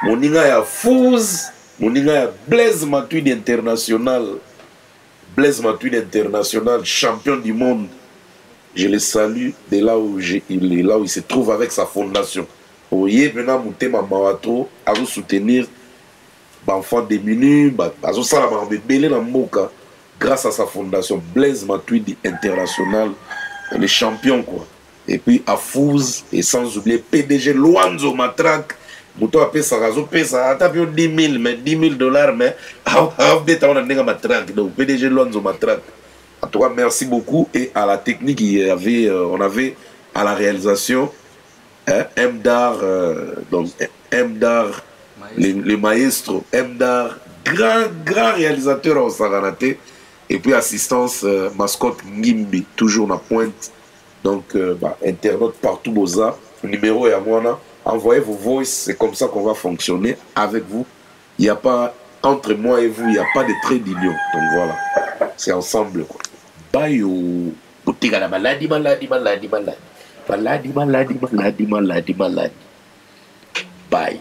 Mon ninga ya Fouz. Mon ninga ya Blaise Matuidi international. Blaise Matuidi international, champion du monde. Je le salue de là où il se trouve avec sa fondation. Oye maintenant Moutema Mawato à vous soutenir. Enfants démunis, grâce à sa fondation Blaise Matuidi international, les champions quoi. Et puis à Fouz et sans oublier PDG Luanzo Matraque, Mouto a payé ça, a tapé 10 000, mais 10 000 $, mais donc PDG Luanzo Matraque. En tout cas, merci beaucoup et à la technique, on avait à la réalisation Mdar, donc Mdar. Le maestro Mdar, grand réalisateur en Saranaté, et puis assistance mascotte Ngimbi, toujours la pointe Donc, internautes partout, Boza, numéro et à moi, envoyez vos voices, c'est comme ça qu'on va fonctionner avec vous. Il n'y a pas, entre moi et vous, il n'y a pas de trait d'union. Donc voilà, c'est ensemble. Quoi. Bye. Bye.